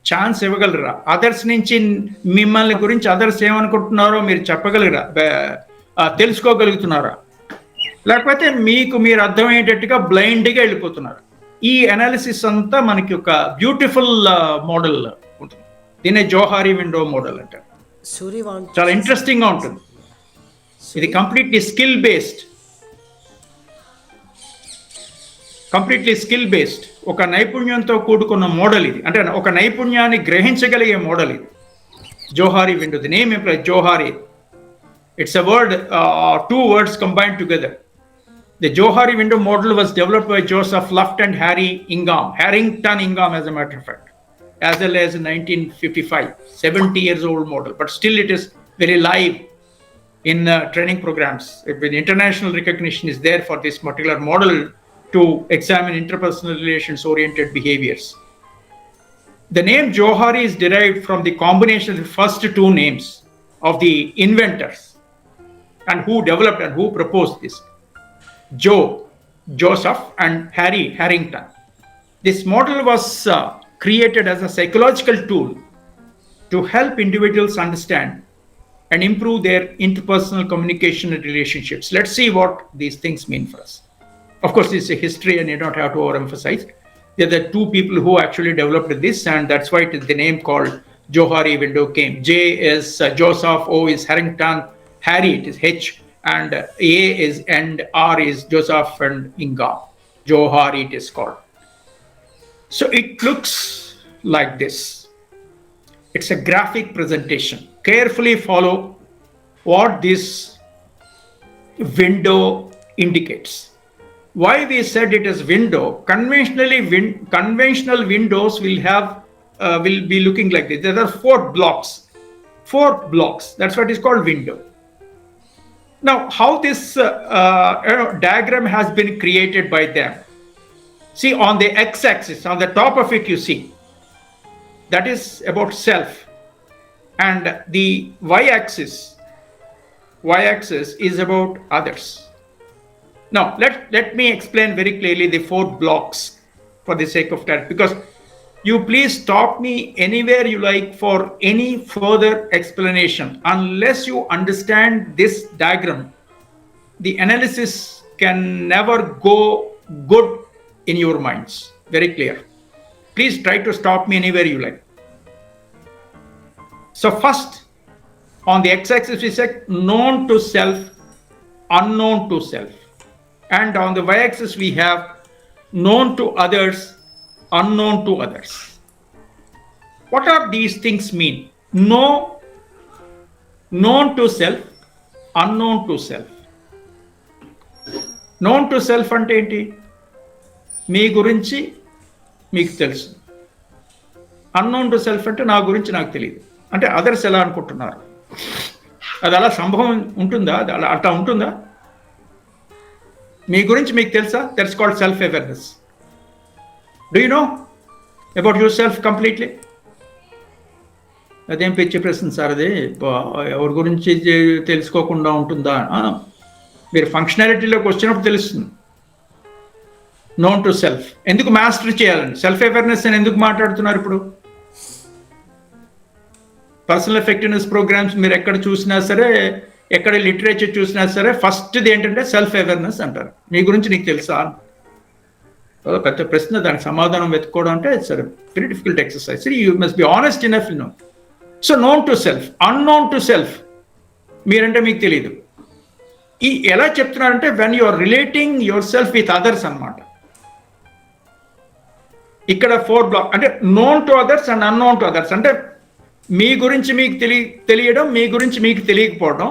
ఛాన్స్ ఇవ్వగలరా, అదర్స్ నుంచి మిమ్మల్ని గురించి అదర్స్ ఏమనుకుంటున్నారో మీరు చెప్పగలరా, తెలుసుకోగలుగుతున్నారా, లేకపోతే మీకు మీరు అర్థమయ్యేటట్టుగా బ్లైండ్గా వెళ్ళిపోతున్నారు. ఈ అనాలిసిస్ అంతా మనకి ఒక బ్యూటిఫుల్ మోడల్ ఉంటుంది. దీన్నే జోహారీ విండో మోడల్ అంటారు. చాలా ఇంట్రెస్టింగ్గా ఉంటుంది. ఇది కంప్లీట్లీ స్కిల్ బేస్డ్ ఒక నైపుణ్యంతో కూడుకున్న మోడల్ ఇది. అంటే ఒక నైపుణ్యాన్ని గ్రహించగలిగే మోడల్ ఇది, Johari window. The name implies Johari. It's a word, two words combined together. The Johari window model was developed by Joseph Luft and Harington Ingham, as a matter of fact, as well as in 1955, 70 years old model, but still it is very live in training programs. With international recognition is there for this particular model to examine interpersonal relations oriented behaviors. The name Johari is derived from the combination of the first two names of the inventors and who developed and who proposed this. Joseph, and Harington. This model was created as a psychological tool to help individuals understand and improve their interpersonal communication and relationships. Let's see what these things mean for us. Of course, it's a history and you don't have to overemphasize. There are the two people who actually developed this, and that's why it is the name called Johari window came. J is Joseph, O is Harington, Harry it is H, and A is and R is Joseph and Ingham. Johari it is called. So it looks like this. It's a graphic presentation. Carefully follow what this window indicates. Why we said it is window? Conventional windows will be looking like this. There are four blocks. That's what is called window. Now, how this diagram has been created by them? See, on the x-axis, on the top of it, you see that is about self, and the y-axis is about others. Now, let me explain very clearly the four blocks for the sake of time, because you please stop me anywhere you like for any further explanation. Unless you understand this diagram, the analysis can never go good in your minds. Very clear. Please try to stop me anywhere you like. So first, on the x-axis we said known to self, unknown to self. And on the y-axis we have known to others, unknown to others. What are these things mean? Known to self, unknown to self. Known to self అంటే ఏంటి? మీ గురించి మీకు తెలుసు. Unknown to self అంటే నా గురించి నాకు తెలియదు. అంటే అదర్స్ ఎలా అనుకుంటున్నారు, అది అలా సంభవం ఉంటుందా, అది అలా ఉంటుందా? మీ గురించి మీకు తెలుసా? That's called self awareness. Do you know about your self completely? అదేం పిచ్చి ప్రశ్న సార్, అది ఎవరి గురించి తెలుసుకోకుండా ఉంటుందా? మీరు ఫంక్షనాలిటీలోకి వచ్చినప్పుడు తెలుస్తుంది. Known to self. ఎందుకు మాస్టర్ చేయాలండి? సెల్ఫ్ అవేర్నెస్ అని ఎందుకు మాట్లాడుతున్నారు ఇప్పుడు? పర్సనల్ ఎఫెక్టివ్నెస్ ప్రోగ్రామ్స్ మీరు ఎక్కడ చూసినా సరే, ఎక్కడ లిటరేచర్ చూసినా సరే, ఫస్ట్ది ఏంటంటే సెల్ఫ్ అవేర్నెస్ అంటారు. మీ గురించి నీకు తెలుసా? పెద్ద ప్రశ్న, దానికి సమాధానం వెతుక్కోవడం అంటే it's very difficult exercise. You must be honest enough no. So known to self, unknown to self, మీరంటే మీకు తెలియదు. ఈ ఎలా చెప్తున్నారంటే when you are relating yourself with others అన్నమాట. ఇక్కడ 4 బ్లాక్ అంటే known to others and unknown to others. అంటే మీ గురించి మీకు తెలియడం, మీ గురించి మీకు తెలియకపోవడం.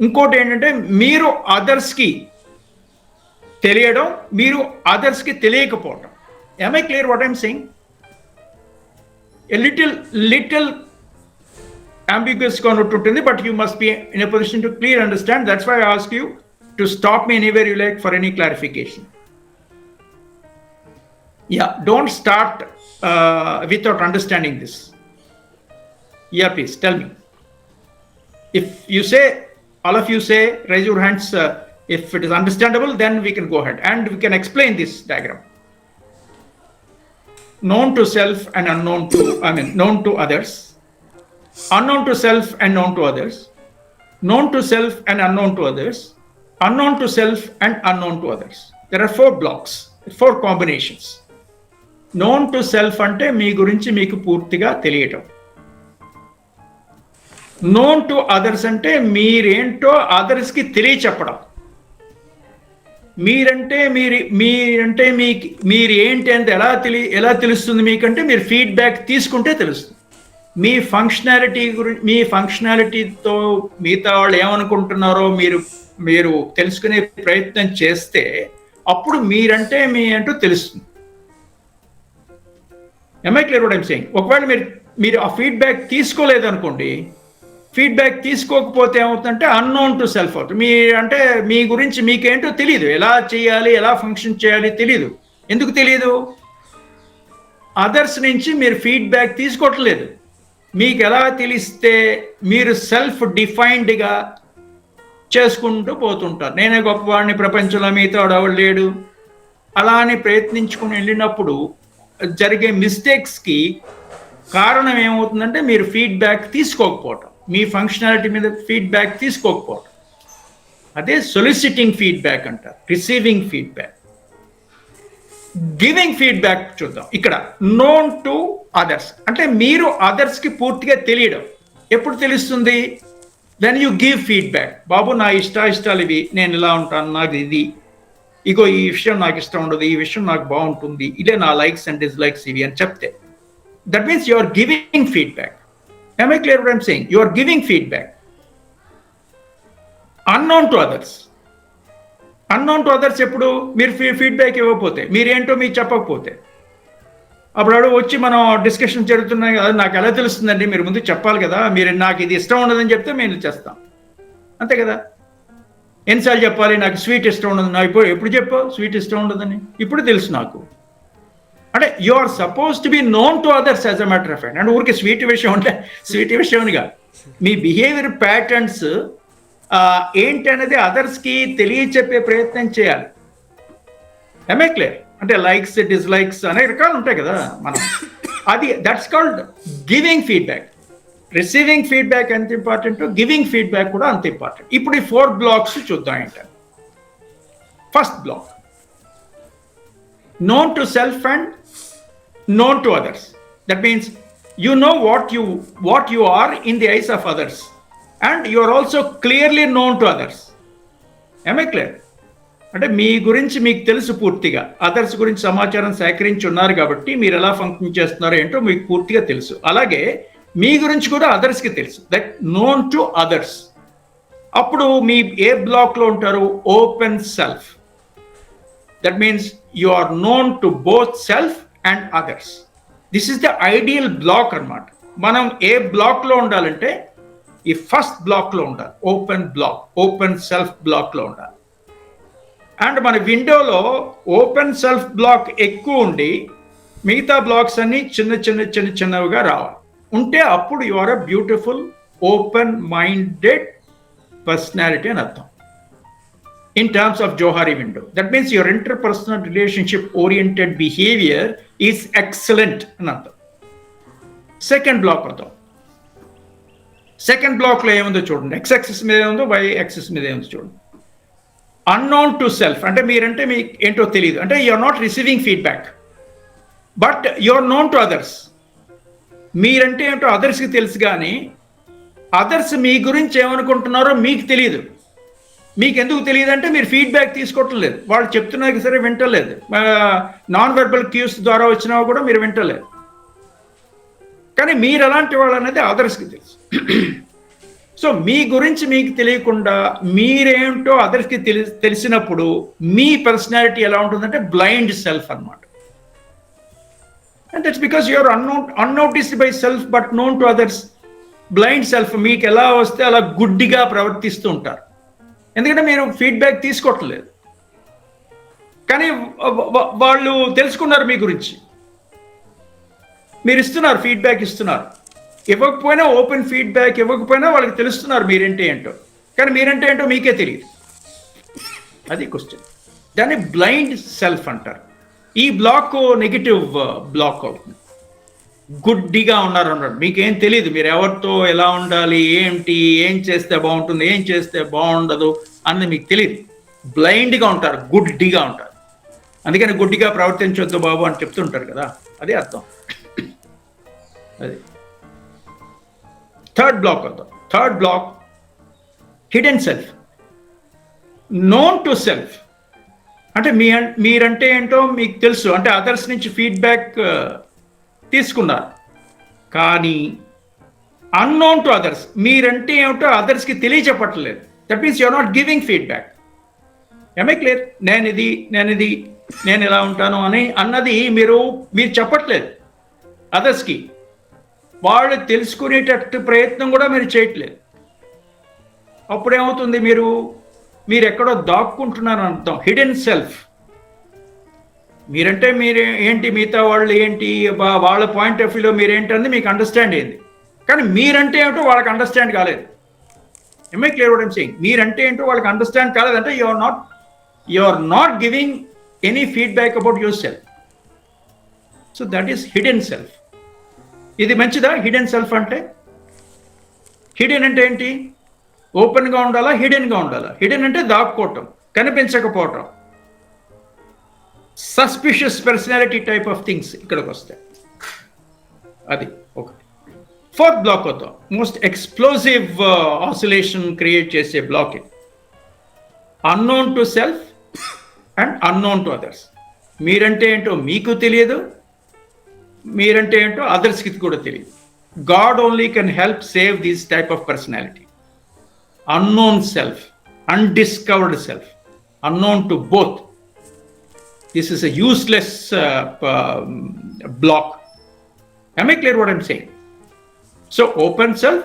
ఇంకోటి ఏంటంటే మీరు అదర్స్కి తెలియడం, మీరు అదర్స్కి తెలియకపోవడం. Am I clear what I'm saying? A little ambiguous గా ఉంటుంది, but you must be in a position to clear understand. That's why I ask you to stop me anywhere you like for any clarification. Yeah, don't start without understanding this. Yeah, please tell me. If you say, all of you say, raise your hands. If it is understandable, then we can go ahead and we can explain this diagram. Known to self and unknown to, known to others. Unknown to self and known to others. Known to self and unknown to others. Unknown to self and unknown to others. There are 4 blocks, 4 combinations. Known to self ante మీ గురించి మీకు పూర్తిగా తెలియటం. Known to others అంటే మీరేంటో అదర్స్కి తెలియచెప్పడం. మీరంటే మీరు ఏంటి అంటే ఎలా తెలుస్తుంది మీకంటే మీరు ఫీడ్బ్యాక్ తీసుకుంటే తెలుస్తుంది. మీ ఫంక్షనాలిటీతో మిగతా వాళ్ళు ఏమనుకుంటున్నారో మీరు తెలుసుకునే ప్రయత్నం చేస్తే అప్పుడు మీరంటే మీ అంటూ తెలుస్తుంది. Am I clear what I'm saying? ఒకవేళ మీరు ఆ ఫీడ్బ్యాక్ తీసుకోలేదు అనుకోండి, ఫీడ్బ్యాక్ తీసుకోకపోతే ఏమవుతుందంటే అన్నోన్ టు సెల్ఫ్ అవుతుంది. అంటే మీ గురించి మీకేంటో తెలియదు, ఎలా చేయాలి, ఎలా ఫంక్షన్ చేయాలి తెలియదు. ఎందుకు తెలియదు? అదర్స్ నుంచి మీరు ఫీడ్బ్యాక్ తీసుకోవట్లేదు. మీకు ఎలా తెలిస్తే మీరు సెల్ఫ్ డిఫైన్డ్గా చేసుకుంటూ పోతుంటారు. నేనే గొప్పవాడిని, ప్రపంచంలో మిగతా ఎవడు లేడు అలా అని ప్రయత్నించుకుని వెళ్ళినప్పుడు జరిగే మిస్టేక్స్కి కారణం ఏమవుతుందంటే మీరు ఫీడ్బ్యాక్ తీసుకోకపోవటం, మీ ఫంక్షనాలిటీ మీద ఫీడ్బ్యాక్ తీసుకోకపోవటం. అదే సొలిసిటింగ్ ఫీడ్బ్యాక్ అంటారు, రిసీవింగ్ ఫీడ్బ్యాక్. గివింగ్ ఫీడ్బ్యాక్ చూద్దాం. ఇక్కడ నోన్ టు అదర్స్ అంటే మీరు అదర్స్కి పూర్తిగా తెలియడం. ఎప్పుడు తెలుస్తుంది? Then you give feedback. బాబు నా ఇష్టాలు ఇవి, నేను ఇలా ఉంటాను, నాకు ఇది, ఇగో ఈ విషయం నాకు ఇష్టం ఉండదు, ఈ విషయం నాకు బాగుంటుంది, ఇదే నా లైక్స్ అండ్ డిస్లైక్స్ ఇవి అని చెప్తే that means you are giving feedback. Am I clear what I'm saying? You are giving feedback. Unknown to others. Unknown to others ఎప్పుడు? మీరు ఫీడ్బ్యాక్ ఇవ్వకపోతే, మీరేంటో మీకు చెప్పకపోతే, అప్పుడు వచ్చి మనం డిస్కషన్ జరుగుతున్నాయి కదా, నాకు ఎలా తెలుస్తుందండి, మీరు ముందు చెప్పాలి కదా, మీరు నాకు ఇది ఇష్టం ఉండదని చెప్తే మేము చేస్తాం, అంతే కదా. ఎన్నిసార్లు చెప్పాలి నాకు స్వీట్ ఇష్టం ఉండదు, నాకు ఎప్పుడు చెప్పావు స్వీట్ ఇష్టం ఉండదని? ఇప్పుడు తెలుసు నాకు. అంటే you are suppose to be known to others as a matter of fact. అంటే ఊరికి స్వీట్ విషయంగా మీ బిహేవియర్ ప్యాటర్న్స్ ఏంటి అనేది అదర్స్కి తెలియచెప్పే ప్రయత్నం చేయాలి. Am I clear? అంటే లైక్స్, డిస్లైక్స్ అనేక రకాలు ఉంటాయి కదా మనం. అది that's called giving feedback. Receiving feedback ఎంత ఇంపార్టెంట్, గివింగ్ ఫీడ్బ్యాక్ కూడా అంత ఇంపార్టెంట్. ఇప్పుడు ఈ 4 బ్లాక్స్ చూద్దాం ఏంటంటే, first block known to self and known to others. That means you know what you are in the eyes of others and you are also clearly known to others. Am I clear? అంటే మీ గురించి మీకు తెలుసు పూర్తిగా, others గురించి సమాచారం సేకరించి ఉన్నారు కాబట్టి మీరు ఎలా ఫంక్షన్ చేస్తున్నారో ఏంటో మీకు పూర్తిగా తెలుసు. అలాగే మీ గురించి కూడా అదర్స్కి తెలుసు, దట్ నోన్ టు అదర్స్. అప్పుడు మీ ఏ బ్లాక్లో ఉంటారు? Open self. That means you are known to both self and others. This is the ideal block అన్నమాట. మనం ఏ బ్లాక్లో ఉండాలంటే ఈ ఫస్ట్ బ్లాక్లో ఉండాలి, ఓపెన్ సెల్ఫ్ బ్లాక్లో ఉండాలి. అండ్ మన విండోలో ఓపెన్ సెల్ఫ్ బ్లాక్ ఎక్కువ ఉండి మిగతా బ్లాక్స్ అన్ని చిన్నవిగా రావాలి. ఉంటే అప్పుడు you are a beautiful open minded personality అని అర్థం. in terms of Johari window. That means your interpersonal relationship oriented behavior is excellent అని అర్థం. సెకండ్ బ్లాక్ అర్థం. సెకండ్ బ్లాక్లో ఏముందో చూడండి. ఎక్స్ యాక్సిస్ మీద ఏముందో, వై యాక్సిస్ మీద ఏముందో చూడండి. అన్నోన్ టు సెల్ఫ్ అంటే మీరంటే మీకు ఏంటో తెలియదు, అంటే you're not receiving feedback but you're known to others. మీరంటే ఏంటో అదర్స్కి తెలుసు, కానీ అదర్స్ మీ గురించి ఏమనుకుంటున్నారో మీకు తెలియదు. మీకు ఎందుకు తెలియదు అంటే మీరు ఫీడ్బ్యాక్ తీసుకోవటం లేదు, వాళ్ళు చెప్తున్నా సరే వింటలేదు, నాన్ వెర్బల్ క్యూస్ ద్వారా వచ్చినా కూడా మీరు వింటలేదు. కానీ మీరు ఎలాంటి వాళ్ళు అనేది అదర్స్కి తెలుసు. సో మీ గురించి మీకు తెలియకుండా మీరేంటో అదర్స్కి తెలిసినప్పుడు మీ పర్సనాలిటీ ఎలా ఉంటుందంటే బ్లైండ్ సెల్ఫ్ అన్నమాట. And that's because you're unnoticed by self but known to others. Blind self మీకు ఎలా వస్తే అలా గుడ్డిగా ప్రవర్తిస్తూ ఉంటారు, ఎందుకంటే మీరు ఫీడ్బ్యాక్ తీసుకోవట్లేదు. కానీ వాళ్ళు తెలుసుకున్నారు మీ గురించి, మీరు ఇస్తున్నారు, ఫీడ్బ్యాక్ ఇస్తున్నారు. ఇవ్వకపోయినా ఓపెన్ ఫీడ్బ్యాక్ ఇవ్వకపోయినా వాళ్ళకి తెలుస్తున్నారు మీరంటే ఏంటో, కానీ మీరంటే ఏంటో మీకే తెలియదు. అది క్వశ్చన్. దాన్ని బ్లైండ్ సెల్ఫ్ అంటారు. ఈ బ్లాక్ నెగిటివ్ బ్లాక్ అవుతుంది. గుడ్డిగా ఉన్నారు అన్నాడు, మీకేం తెలియదు, మీరు ఎవరితో ఎలా ఉండాలి, ఏంటి, ఏం చేస్తే బాగుంటుంది, ఏం చేస్తే బాగుండదు అన్నది మీకు తెలియదు. బ్లైండ్గా ఉంటారు, గుడ్డిగా ఉంటారు. అందుకని గుడ్డిగా ప్రవర్తించొద్దు బాబు అని చెప్తుంటారు కదా, అదే అర్థం. అది థర్డ్ బ్లాక్ అర్థం. Third block hidden self, known to self. అంటే మీరంటే ఏంటో మీకు తెలుసు, అంటే అదర్స్ నుంచి ఫీడ్బ్యాక్ తీసుకున్నారు, కానీ అన్నోన్ టు అదర్స్, మీరంటే ఏమిటో అదర్స్కి తెలియచెప్పట్లేదు. That means you're not giving feedback. ఏమే క్లియర్? నేను ఎలా ఉంటాను అన్నది మీరు చెప్పట్లేదు అదర్స్కి. వాళ్ళు తెలుసుకునేటట్టు ప్రయత్నం కూడా మీరు చేయట్లేదు. అప్పుడేమవుతుంది, మీరు ఎక్కడో దాక్కుంటున్నారు అర్థం. Hidden self. మీరంటే మీరు ఏంటి, మిగతా వాళ్ళు ఏంటి, వాళ్ళ పాయింట్ ఆఫ్ వ్యూలో మీరేంటన్నది మీకు అండర్స్టాండ్ అయింది, కానీ మీరంటే ఏమిటో వాళ్ళకి అండర్స్టాండ్ కాలేదు. Am I clear what I'm saying? మీరంటే ఏంటో వాళ్ళకి అండర్స్టాండ్ కాలేదంటే you are not giving any feedback about yourself. So that is hidden self. ఇది మంచిదా హిడెన్ సెల్ఫ్ అంటే? హిడెన్ అంటే ఏంటి? ఓపెన్గా ఉండాలా, హిడెన్గా ఉండాలా? హిడెన్ అంటే దాక్కోవటం, కనిపించకపోవటం, suspicious personality type of things ఇక్కడికి వస్తాయి. అది ఒకటి. ఫోర్త్ బ్లాక్ అవుతాం, మోస్ట్ ఎక్స్ప్లోజివ్ ఆసిలేషన్ క్రియేట్ చేసే బ్లాక్ ఇది. Unknown to self and unknown to others. మీరంటే ఏంటో మీకు తెలియదు, మీరంటే ఏంటో అదర్స్కి కూడా తెలియదు. God only can help save this type of personality. Unknown self, undiscovered self, unknown to both. This is a useless block. Am I clear what I'm saying? So open self,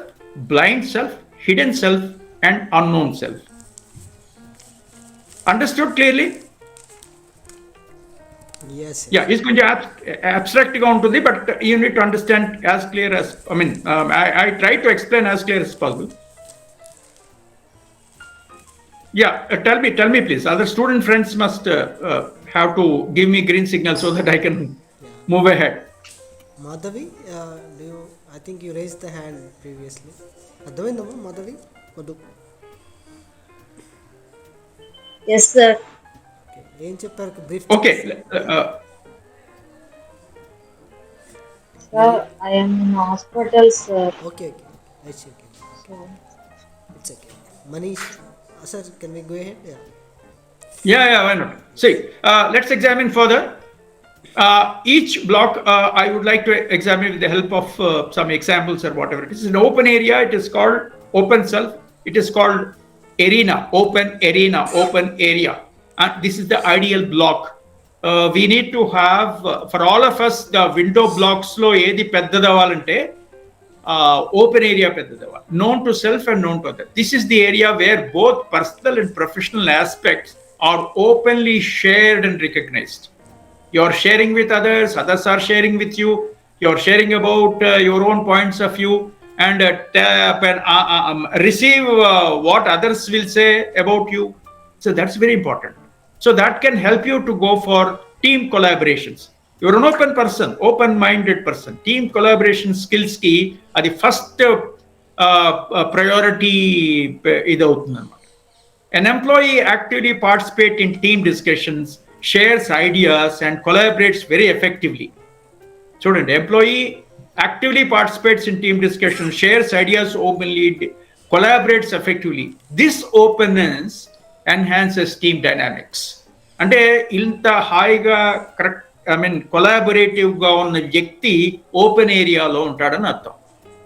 blind self, hidden self and unknown self. Understood clearly? Yes. Yeah, it's going to abstract ఉంటుంది, but you need to understand as clear as, I try to explain as clear as possible. Yeah, tell me please. Other student friends must have to give me green signal so that I can move ahead. Madhavi, I think you raised the hand previously. Advaindamma Madhavi? Madhu. Yes sir. Okay. Em chepparu brief. Okay. Sir, I am in hospital sir. Okay. It's okay. So, It's okay. Manish, sir, can we go ahead? Yeah, why not? See, let's examine further. Each block I would like to examine with the help of some examples or whatever. It is an open area. It is called open self. It is called arena, open area. And this is the ideal block. We need to have, for all of us, the window blocks lo edi peddadavalante open area peddadaval. Known to self and known to other. This is the area where both personal and professional aspects are openly shared and recognized. You are sharing with others, others are sharing with you, you are sharing about your own points of view, and receive what others will say about you. So that's very important. So that can help you to go for team collaborations. You're an open person, open-minded person. Team collaboration skills ki adi first priority idavutundannమాట. An employee actively participates in team discussions, shares ideas, and collaborates very effectively. Student, employee actively participates in team discussions, shares ideas openly, collaborates effectively. This openness enhances team dynamics. అంటే ఇంత హాయిగా correct కొలాబొరేటివ్గా ఉన్న వ్యక్తి open ఏరియాలో ఉంటాడని అర్థం.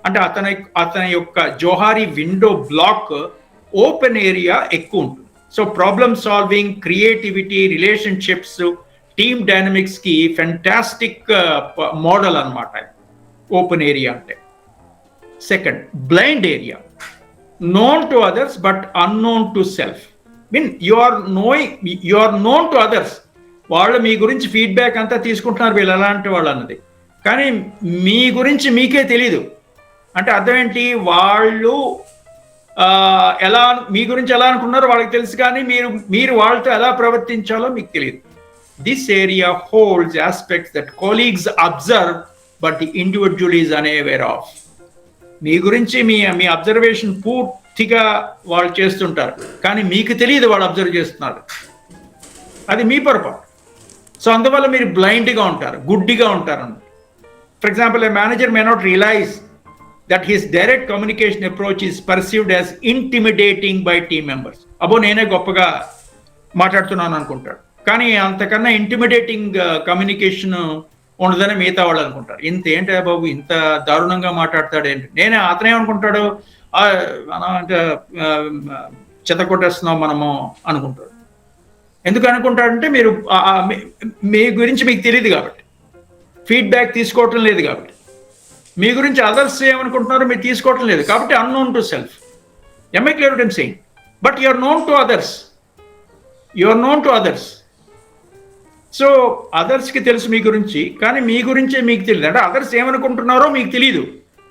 అంటే అతని యొక్క Johari window block open area ఎక్కువ ఉంటుంది. So problem solving, creativity, relationships, team dynamics కి ఫెంటాస్టిక్ మోడల్ అనమాట ఓపెన్ ఏరియా అంటే. Second, blind area, known to others but unknown to self. You are known to others. వాళ్ళు మీ గురించి feedback అంతా తీసుకుంటున్నారు, వీళ్ళు ఎలాంటి వాళ్ళు అన్నది, కానీ మీ గురించి మీకే తెలీదు. అంటే అర్థం ఏంటి, వాళ్ళు మీ గురించి ఎలా అనుకున్నారో వాళ్ళకి తెలుసు, కానీ మీరు వాళ్ళతో ఎలా ప్రవర్తించాలో మీకు తెలియదు. This area holds aspects that colleagues observe but the individual is unaware of. మీ గురించి మీ అబ్జర్వేషన్ పూర్తిగా వాళ్ళు చేస్తుంటారు, కానీ మీకు తెలియదు వాళ్ళు అబ్జర్వ్ చేస్తున్నారు. అది మీ పొరపాటు. సో అందువల్ల మీరు బ్లైండ్గా ఉంటారు, గుడ్డిగా ఉంటారు. For example, a manager may not realise that his direct communication approach is perceived as intimidating by team members. అబ్బో నేనే గొప్పగా మాట్లాడుతున్నాను అనుకుంటాడు, కానీ అంతకన్నా ఇంటిమిడేటింగ్ కమ్యూనికేషన్ ఉండదని మిగతా వాళ్ళు అనుకుంటారు. ఏంటి బాబు ఇంత దారుణంగా మాట్లాడతాడు ఏంటి, అతనేమనుకుంటాడు, అంటే చెత్త కొట్టేస్తున్నాం మనము అనుకుంటాడు. ఎందుకు అనుకుంటాడంటే మీ గురించి మీకు తెలియదు కాబట్టి, ఫీడ్బ్యాక్ తీసుకోవటం లేదు కాబట్టి, మీ గురించి అదర్స్ ఏమనుకుంటున్నారో మీరు తీసుకోవటం లేదు కాబట్టి unknown to self. Am I clear what I'm saying? But you are known to others. You are known to others. So అదర్స్కి తెలుసు మీ గురించి, కానీ మీ గురించే మీకు తెలియదు. అంటే అదర్స్ ఏమనుకుంటున్నారో మీకు తెలియదు,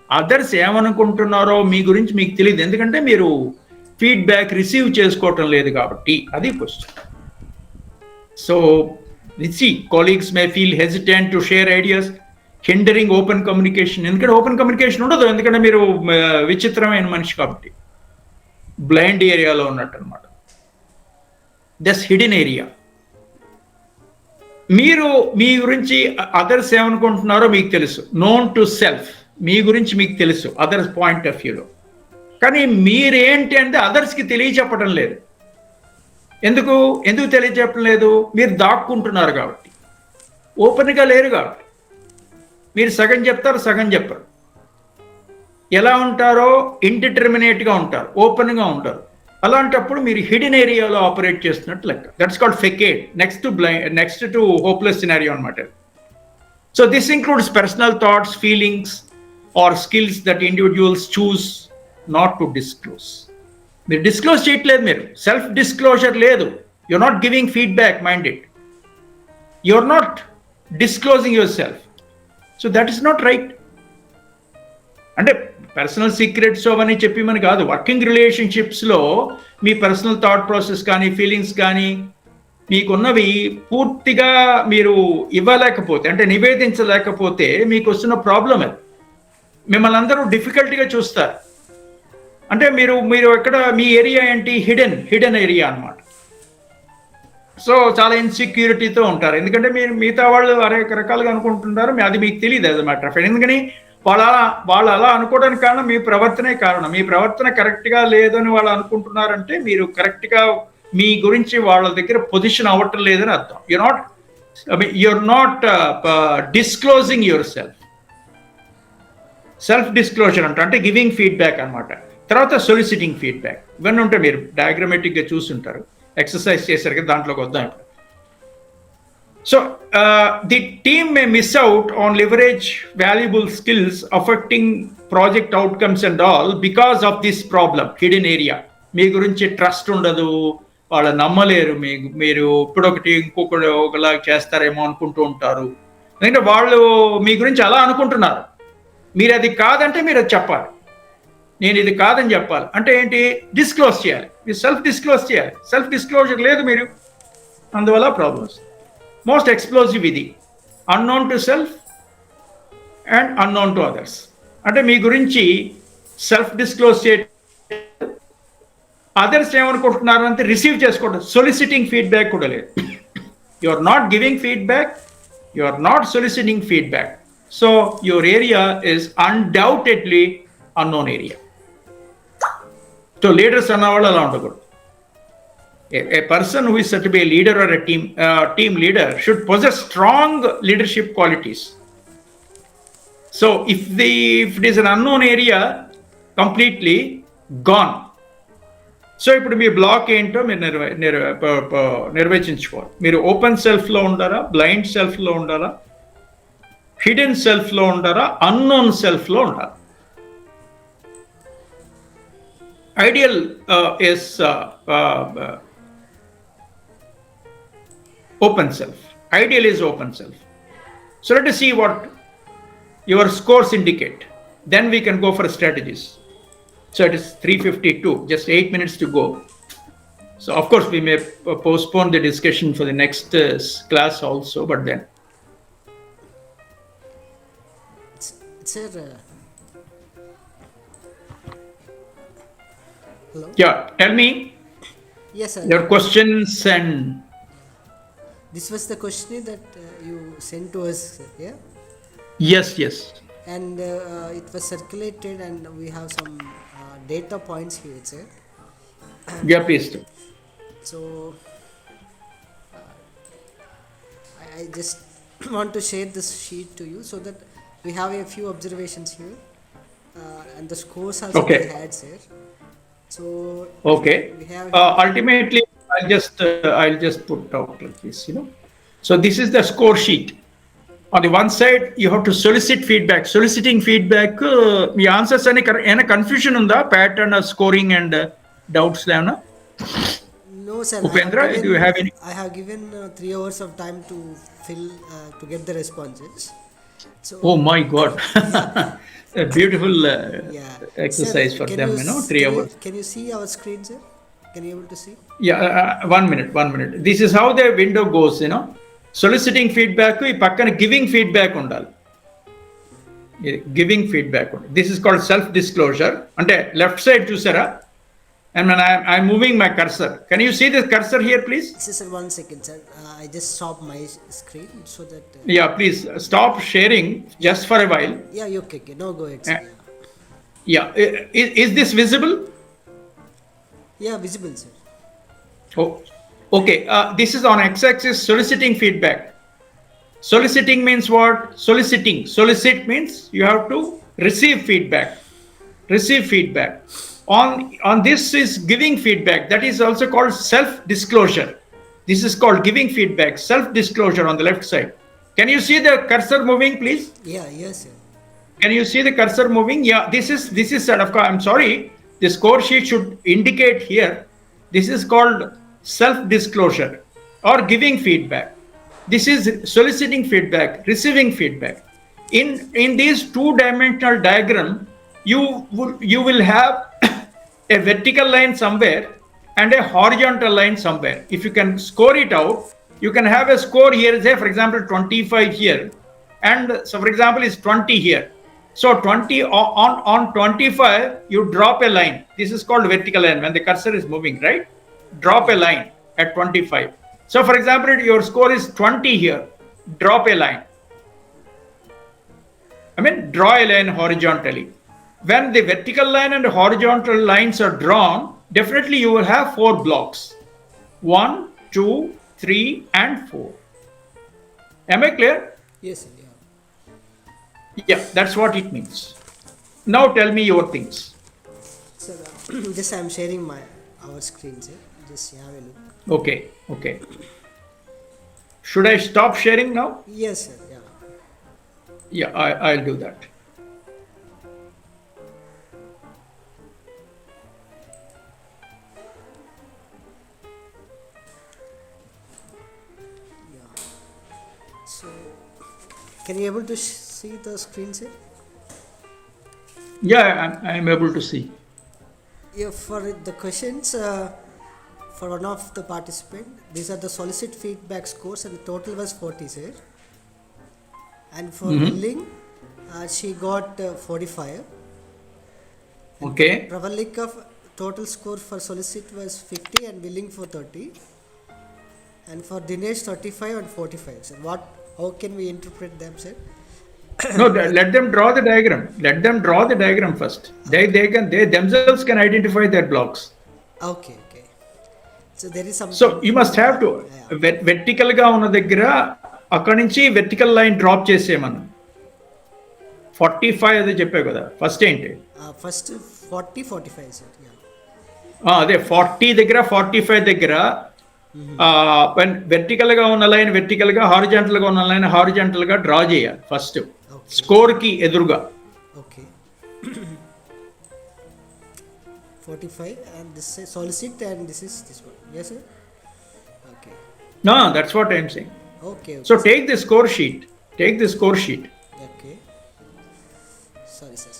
అదర్స్ ఏమనుకుంటున్నారో మీ గురించి మీకు తెలియదు, ఎందుకంటే మీరు ఫీడ్బ్యాక్ రిసీవ్ చేసుకోవటం లేదు కాబట్టి. అది question. So colleagues may feel hesitant to share ideas, hindering open communication. ఎందుకంటే ఓపెన్ కమ్యూనికేషన్ ఉండదు, ఎందుకంటే మీరు విచిత్రమైన మనిషి కాబట్టి, బ్లైండ్ ఏరియాలో ఉన్నట్టు అనమాట. దస్ హిడెన్ ఏరియా. మీరు మీ గురించి అదర్స్ ఏమనుకుంటున్నారో మీకు తెలుసు, నోన్ టు సెల్ఫ్. మీ గురించి మీకు తెలుసు అదర్స్ పాయింట్ ఆఫ్ వ్యూలో, కానీ మీరేంటి అంటే అదర్స్కి తెలియచెప్పడం లేదు. ఎందుకు తెలియచెప్పడం లేదు? మీరు దాక్కుంటున్నారు కాబట్టి, ఓపెన్గా లేరు కాబట్టి. మీరు సగం చెప్తారు, సగం చెప్పరు. ఎలా ఉంటారో ఇండిటర్మినేట్గా ఉంటారు, ఓపెన్గా ఉంటారు. అలాంటప్పుడు మీరు హిడెన్ ఏరియాలో ఆపరేట్ చేస్తున్నట్టు లెక్క. That's called facade. Next to hopeless scenario అనమాట. So this includes personal thoughts, feelings or skills that individuals choose not to disclose. మీరు డిస్క్లోజ్ చేయట్లేదు, మీరు సెల్ఫ్ డిస్క్లోజర్ లేదు. You're not giving feedback, mind it. You're not disclosing your self. So that is not right. అంటే personal secrets అవన్నీ చెప్పి మన కాదు, working రిలేషన్షిప్స్లో మీ పర్సనల్ థాట్ ప్రాసెస్ కానీ ఫీలింగ్స్ కానీ మీకున్నవి పూర్తిగా మీరు ఇవ్వలేకపోతే, అంటే నివేదించలేకపోతే మీకు వస్తున్న ప్రాబ్లం అది. మిమ్మల్ని అందరూ డిఫికల్ట్గా చూస్తారు. అంటే మీరు ఎక్కడ మీ ఏరియా ఏంటి? హిడెన్ ఏరియా అన్నమాట. సో చాలా ఇన్సెక్యూరిటీతో ఉంటారు, ఎందుకంటే మీరు మిగతా వాళ్ళు అనేక రకాలుగా అనుకుంటుంటారు, అది మీకు తెలియదు. As a matter of fact. ఎందుకని వాళ్ళు అలా అనుకోవడానికి కారణం మీ ప్రవర్తనే కారణం. మీ ప్రవర్తన కరెక్ట్గా లేదని వాళ్ళు అనుకుంటున్నారంటే మీరు కరెక్ట్గా మీ గురించి వాళ్ళ దగ్గర పొజిషన్ అవ్వటం లేదని అర్థం. You're not disclosing your self disclosure అంటే గివింగ్ ఫీడ్బ్యాక్ అనమాట. తర్వాత సొలిసిటింగ్ ఫీడ్బ్యాక్. ఇవన్నీ ఉంటే మీరు డయాగ్రమాటిక్గా చూస్తుంటారు, ఎక్సర్సైజ్ చేశారు కదా, దాంట్లోకి వద్దాం ఇప్పుడు. So the team may miss out on leverage valuable skills affecting project outcomes and all because of this problem, hidden area. మీ గురించి ట్రస్ట్ ఉండదు, వాళ్ళు నమ్మలేరు, మీరు ఇప్పుడొకటి ఇంకొకటి ఒకలా చేస్తారేమో అనుకుంటూ ఉంటారు. ఎందుకంటే వాళ్ళు మీ గురించి అలా అనుకుంటున్నారు. మీరు అది కాదంటే మీరు అది చెప్పాలి. నేను ఇది కాదని చెప్పాలి అంటే ఏంటి, డిస్క్లోజ్ చేయాలి, మీరు సెల్ఫ్ డిస్క్లోజ్ చేయాలి. సెల్ఫ్ డిస్క్లోజర్ లేదు మీరు, అందువల్ల ప్రాబ్లమ్స్. మోస్ట్ ఎక్స్ప్లోజివ్ ఇది unknown to self and unknown to others. అంటే మీ గురించి సెల్ఫ్ డిస్క్లోజ్ చే, అదర్స్ ఏమనుకుంటున్నారు అంటే రిసీవ్ చేసుకోవడం, సొలిసిటింగ్ ఫీడ్బ్యాక్ కూడా లేదు. You are not giving feedback, you are not soliciting feedback. So your area is undoubtedly unknown area. So leaders అన్నవాళ్ళు అలా ఉండకూడదు. A person who is said to be a leader or a team leader should possess strong leadership qualities. So if it is an unknown area, completely gone. So ఇప్పుడు మీ black ఏంటో మీరు నిర్వచించుకోవాలి. మీరు open సెల్ఫ్లో ఉండారా, blind సెల్ఫ్లో ఉండారా, hidden సెల్ఫ్లో ఉండారా, అన్నోన్ సెల్ఫ్లో ఉండారా. Ideal is open self. Ideal is open self. So let us see what your scores indicate. Then we can go for strategies. So it is 3:52, just 8 minutes to go. So of course we may postpone the discussion for the next class also, but then. Sir, hello? Yeah, tell me. Yes, sir. Your questions and... This was the question that you sent to us, yeah? Yes. And it was circulated and we have some data points here, sir. Yeah, please do. So, I just want to share this sheet to you so that we have a few observations here and the scores also Okay. we had, sir. So, Okay. we have Ultimately, I'll just put out like this, So this is the score sheet. On the one side, you have to solicit feedback. Soliciting feedback, the answers any confusion on the pattern of scoring and doubts, Lana? no, sir. Upendra, do you have any? I have given 3 hours of time to fill to get the responses. So, Oh my God. A beautiful yeah. exercise Sir, for can them, you 3 hours. Can you see our screen, sir? Can you able to see? Yeah, 1 minute. This is how the window goes, Soliciting feedback, ఈ పక్కన giving feedback ఉండాలి. Giving feedback. This is called self-disclosure. అంటే left side చూసారా? And when I'm moving my cursor. Can you see this cursor here, please? Sir, 1 second, sir. I just stop my screen so that... Yeah, please stop sharing just for a while. Yeah, okay. No, go ahead, sir. Yeah. Is this visible? Yeah, visible, sir. Oh, okay. This is on x-axis soliciting feedback. Soliciting means what? Soliciting. Solicit means you have to receive feedback. On this is giving feedback. That is also called self-disclosure. This is called giving feedback. Self-disclosure on the left side. Can you see the cursor moving, please? Yeah, yes, sir. Can you see the cursor moving? Yeah, this is of course, I'm sorry. The score sheet should indicate here. This is called self-disclosure or giving feedback. This is soliciting feedback, receiving feedback. In these two-dimensional diagram, you will have a vertical line somewhere and a horizontal line somewhere. If you can score it out, you can have a score here, say for example 25 here, and so for example is 20 here. So 20 on 25, you drop a line. This is called vertical line when the cursor is moving, right? Drop a line at 25. So for example, your score is 20 here. Drop a line. Draw a line horizontally. When the vertical line and horizontal lines are drawn, definitely you will have 4 blocks. 1, 2, 3, and 4. Am I clear? Yes, sir. Yeah, that's what it means. Now tell me your things. Sir, just I'm sharing our screen, sir. Just have a look. Okay. Should I stop sharing now? Yes, sir. Yeah, I'll do that. So, can you able to see the screen, sir? Yeah, I'm able to see. Yeah, for the questions, for one of the participant, these are the solicit feedback scores, and the total was 40, sir. And for willing, she got 45. And Okay. Pravalika total score for solicit was 50 and willing for 30. And for Dinesh 35 and 45. Sir, how can we interpret them, sir? No, let them draw the diagram. Let them draw the diagram first. They themselves can identify their blocks. Okay. So there is some. So you must have to Yeah. vertical గా ఉన్న దగ్గర అక్కడి నుంచి vertical line drop చేసేయమను. 45 అదే చెప్పావు కదా, first ఏంటి? First 40, 45, sir. Yeah. అదే 40 దగ్గర 45 దగ్గర వెర్టికల్ గా ఉన్న లైన్ వెర్టికల్ గా, హారిజాంటల్ గా ఉన్న లైన్ హారిజాంటల్ గా డ్రా చేయాలి ఫస్ట్, స్కోర్ కి ఎదురుగా. Okay. 45 and this is solicit and this is this one. Yes, sir. Okay. No, that's what I'm saying. Okay. So take the score sheet. Take the score sheet. Okay. Sorry, sir.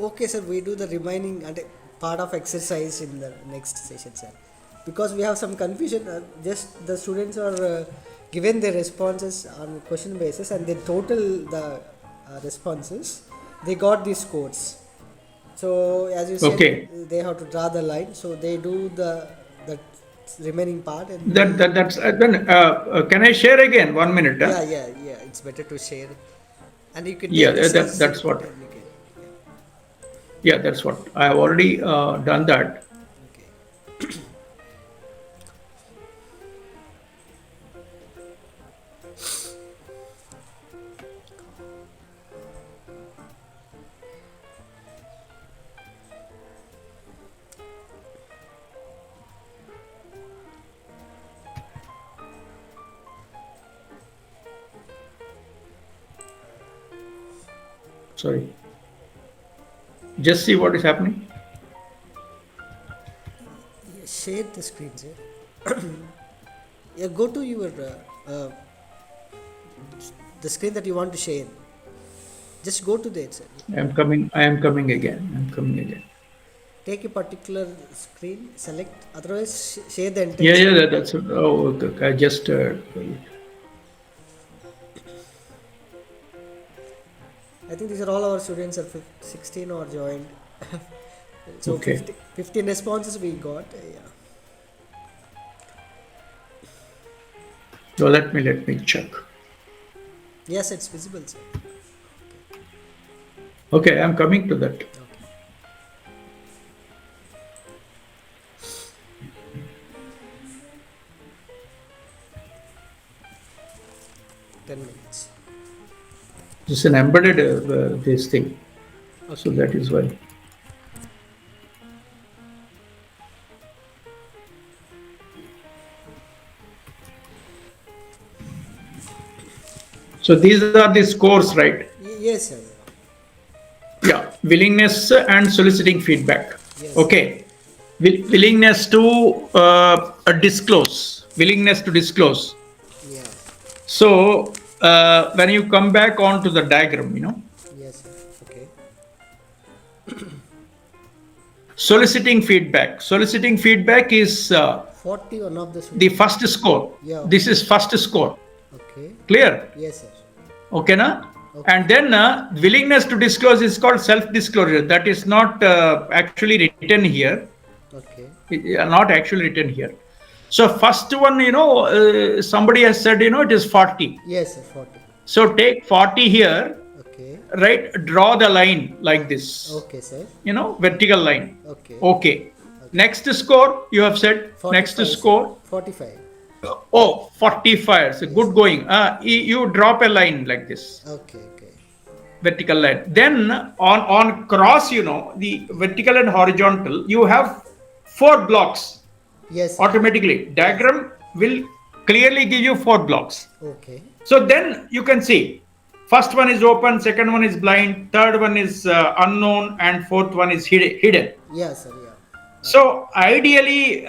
Okay, sir. We do the remaining and part of exercise in the next session, sir. Because we have some confusion. Just the students are given their responses on question basis, and they total the responses. They got these scores. So as you said, they have to draw the line. So they do the remaining part. And That's then. Can I share again? 1 minute. Yeah. It's better to share, and you can. That's what. Yeah, that's what I have already done that. Okay. Sorry. Just see what is happening. Share the screen, sir. Yeah, go to your the screen that you want to share. Just go to that, sir. I am coming again. Take a particular screen, select. Otherwise, share the entire. Yeah. That's. Oh, okay. I just. I think these are all our students are 16 or joined. So Okay. 15 responses we got. Yeah. So let me check. Yes, it's visible, sir. Okay, I'm coming to that. Okay. Ten minutes. It's an embedded this thing. Okay. So that is why. So these are the scores, right? Yes, sir. Yeah, willingness and soliciting feedback. Yes. Okay, willingness to disclose. Yeah. So when you come back onto the diagram, Yes, sir. Okay. soliciting feedback is 41 of the students. the first score. Yeah. This is first score. Okay. Clear? Yes, sir. Okay, na? Okay. And then willingness to disclose is called self-disclosure. That is not actually written here. Okay. Not actually written here. So first one, somebody has said, it is 40. Yes, sir. 40. So take 40 here, Okay. right? Draw the line like this. Okay, sir. Vertical line. Okay. Okay. Next score, you have said. 45, Next sir. score. 45. Oh, 45. So good going. You drop a line like this. Okay. Vertical line. Then on cross, the vertical and horizontal, you have 4 blocks. Yes, sir. Automatically. Diagram will clearly give you 4 blocks. Okay. So then you can see First one is open, second one is blind, third one is unknown, and fourth one is hidden. Yeah, sir. Yeah. So ideally,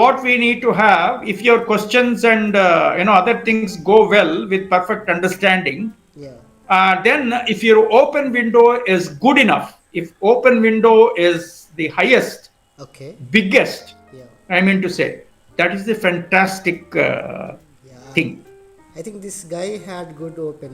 what we need to have, if your questions and other things go well with perfect understanding, Yeah. then if your open window is good enough, if open window is the highest, Okay. biggest, Yeah. I mean to say, that is the fantastic Yeah. thing. I think this guy had good open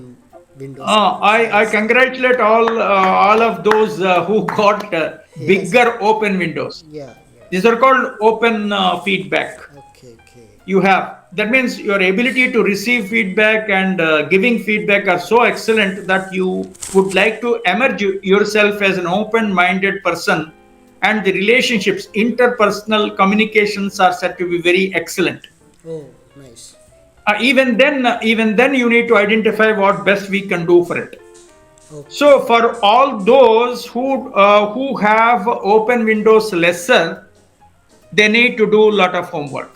windows. Sir. I congratulate all of those who got Yes. bigger open windows. Yeah. Yeah. These are called open feedback. Okay. Okay. You have, that means your ability to receive feedback and giving feedback are so excellent that you would like to emerge yourself as an open-minded person, and the relationships, interpersonal communications are said to be very excellent. Oh, nice. Even then you need to identify what best we can do for it. Okay. So for all those who have open windows lesser, they need to do a lot of homework.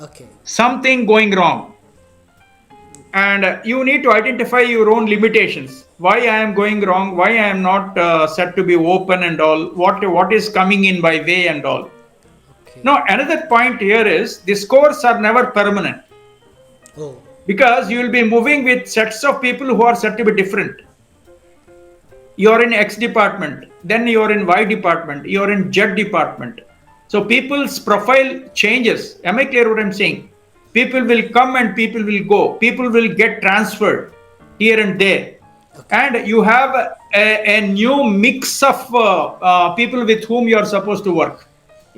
Okay. Something going wrong, and you need to identify your own limitations. Why I am going wrong, why I am not said to be open and all, what is coming in my way and all. Okay. Now another point here is the scores are never permanent, Oh. because you will be moving with sets of people who are said to be different. You're in X department, then you're in Y department, you're in Z department. So people's profile changes. Am I clear what I'm saying? People will come and people will go. People will get transferred here and there. And you have a new mix of people with whom you are supposed to work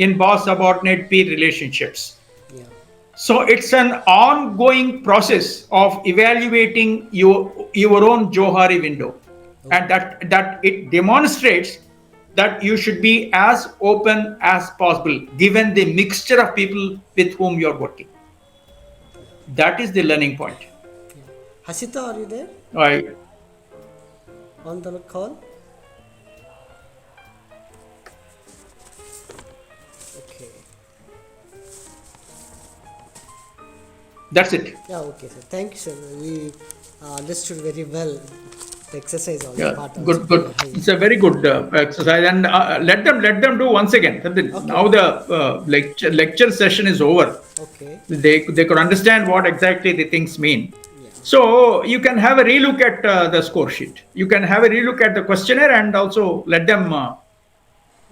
in boss subordinate peer relationships. Yeah. So it's an ongoing process of evaluating your own Johari window, and that it demonstrates that you should be as open as possible given the mixture of people with whom you're working. That is the learning point. Hasita, are you there I, on the call? Okay. that's it. Yeah. Okay, sir. Thank you, sir. We understood very well the exercise on the Yeah, part. good. It's a very good exercise, and let them do once again. Now the lecture session is over. Okay. They could understand what exactly the things mean. Yeah. So you can have a relook at the score sheet. You can have a relook at the questionnaire, and also let them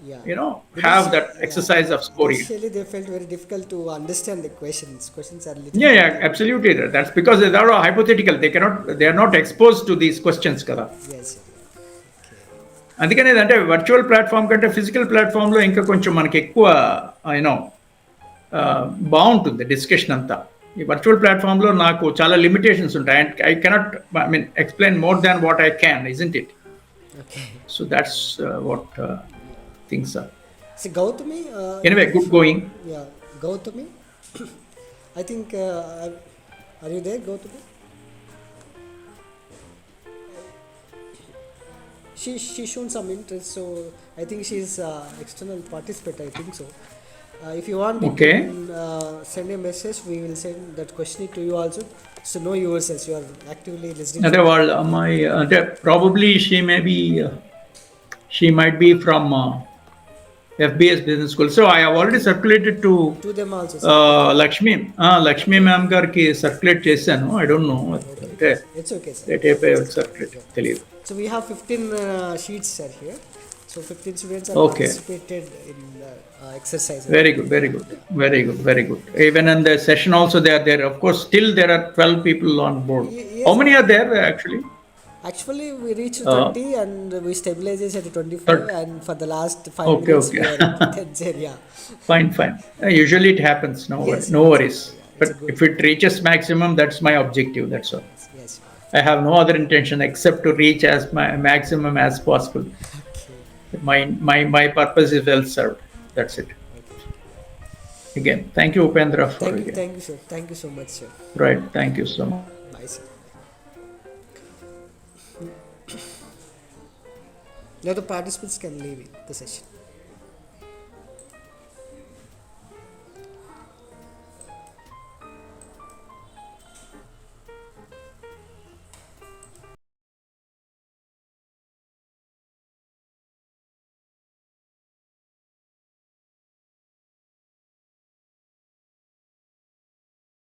Yeah. have that exercise of scoring. Initially, they felt very difficult to understand the questions. Questions are little. Yeah, absolutely. That's because they are hypothetical. They are not exposed to these questions kada. Yes, sir. అందుకని ఏంటంటే virtual platform కంటే physical ప్లాట్ఫామ్లో ఇంకా కొంచెం మనకి ఎక్కువ బాగుంటుంది discussion అంతా. ఈ వర్చువల్ ప్లాట్ఫామ్లో నాకు చాలా లిమిటేషన్స్ ఉంటాయి. I cannot explain more than what I can, isn't it? Okay. So that's what things are. See, Gautami. Anyway, good going. Yeah, Gautami. I think. Are you there, Gautami? She shown some interest, so I think she's external participant. I think so. If you want, Okay. you can send a message. We will send that question to you also. So know yourselves. You are actively listening. అదే వాళ్ళ అమ్మాయి అంటే probably she might be from FBS Business School. So I have already circulated to them also. Lakshmi ma'am గారికి circulate చేశాను. I don't know. అంటే It's okay, sir. Circulate తెలియదు. So we have 15 sheets are here. So 15 students are Okay. participated in the exercise. Very good. Even in the session also they are there. Of course, still there are 12 people on board. Yes. How many are there actually? Actually, we reached 20 and we stabilized at 25, and for the last 5 Okay, minutes okay. we are at 10, yeah. Fine. Usually it happens. Yes, No worries. yeah, But if it reaches maximum, that's my objective. That's all. Yes. I have no other intention except to reach as my maximum as possible. Okay. My purpose is well served. That's it. Again, thank you, Upendra. Thank you, sir. Thank you so much, sir. Right. Thank you so much. Bye, sir. Now the participants can leave the session.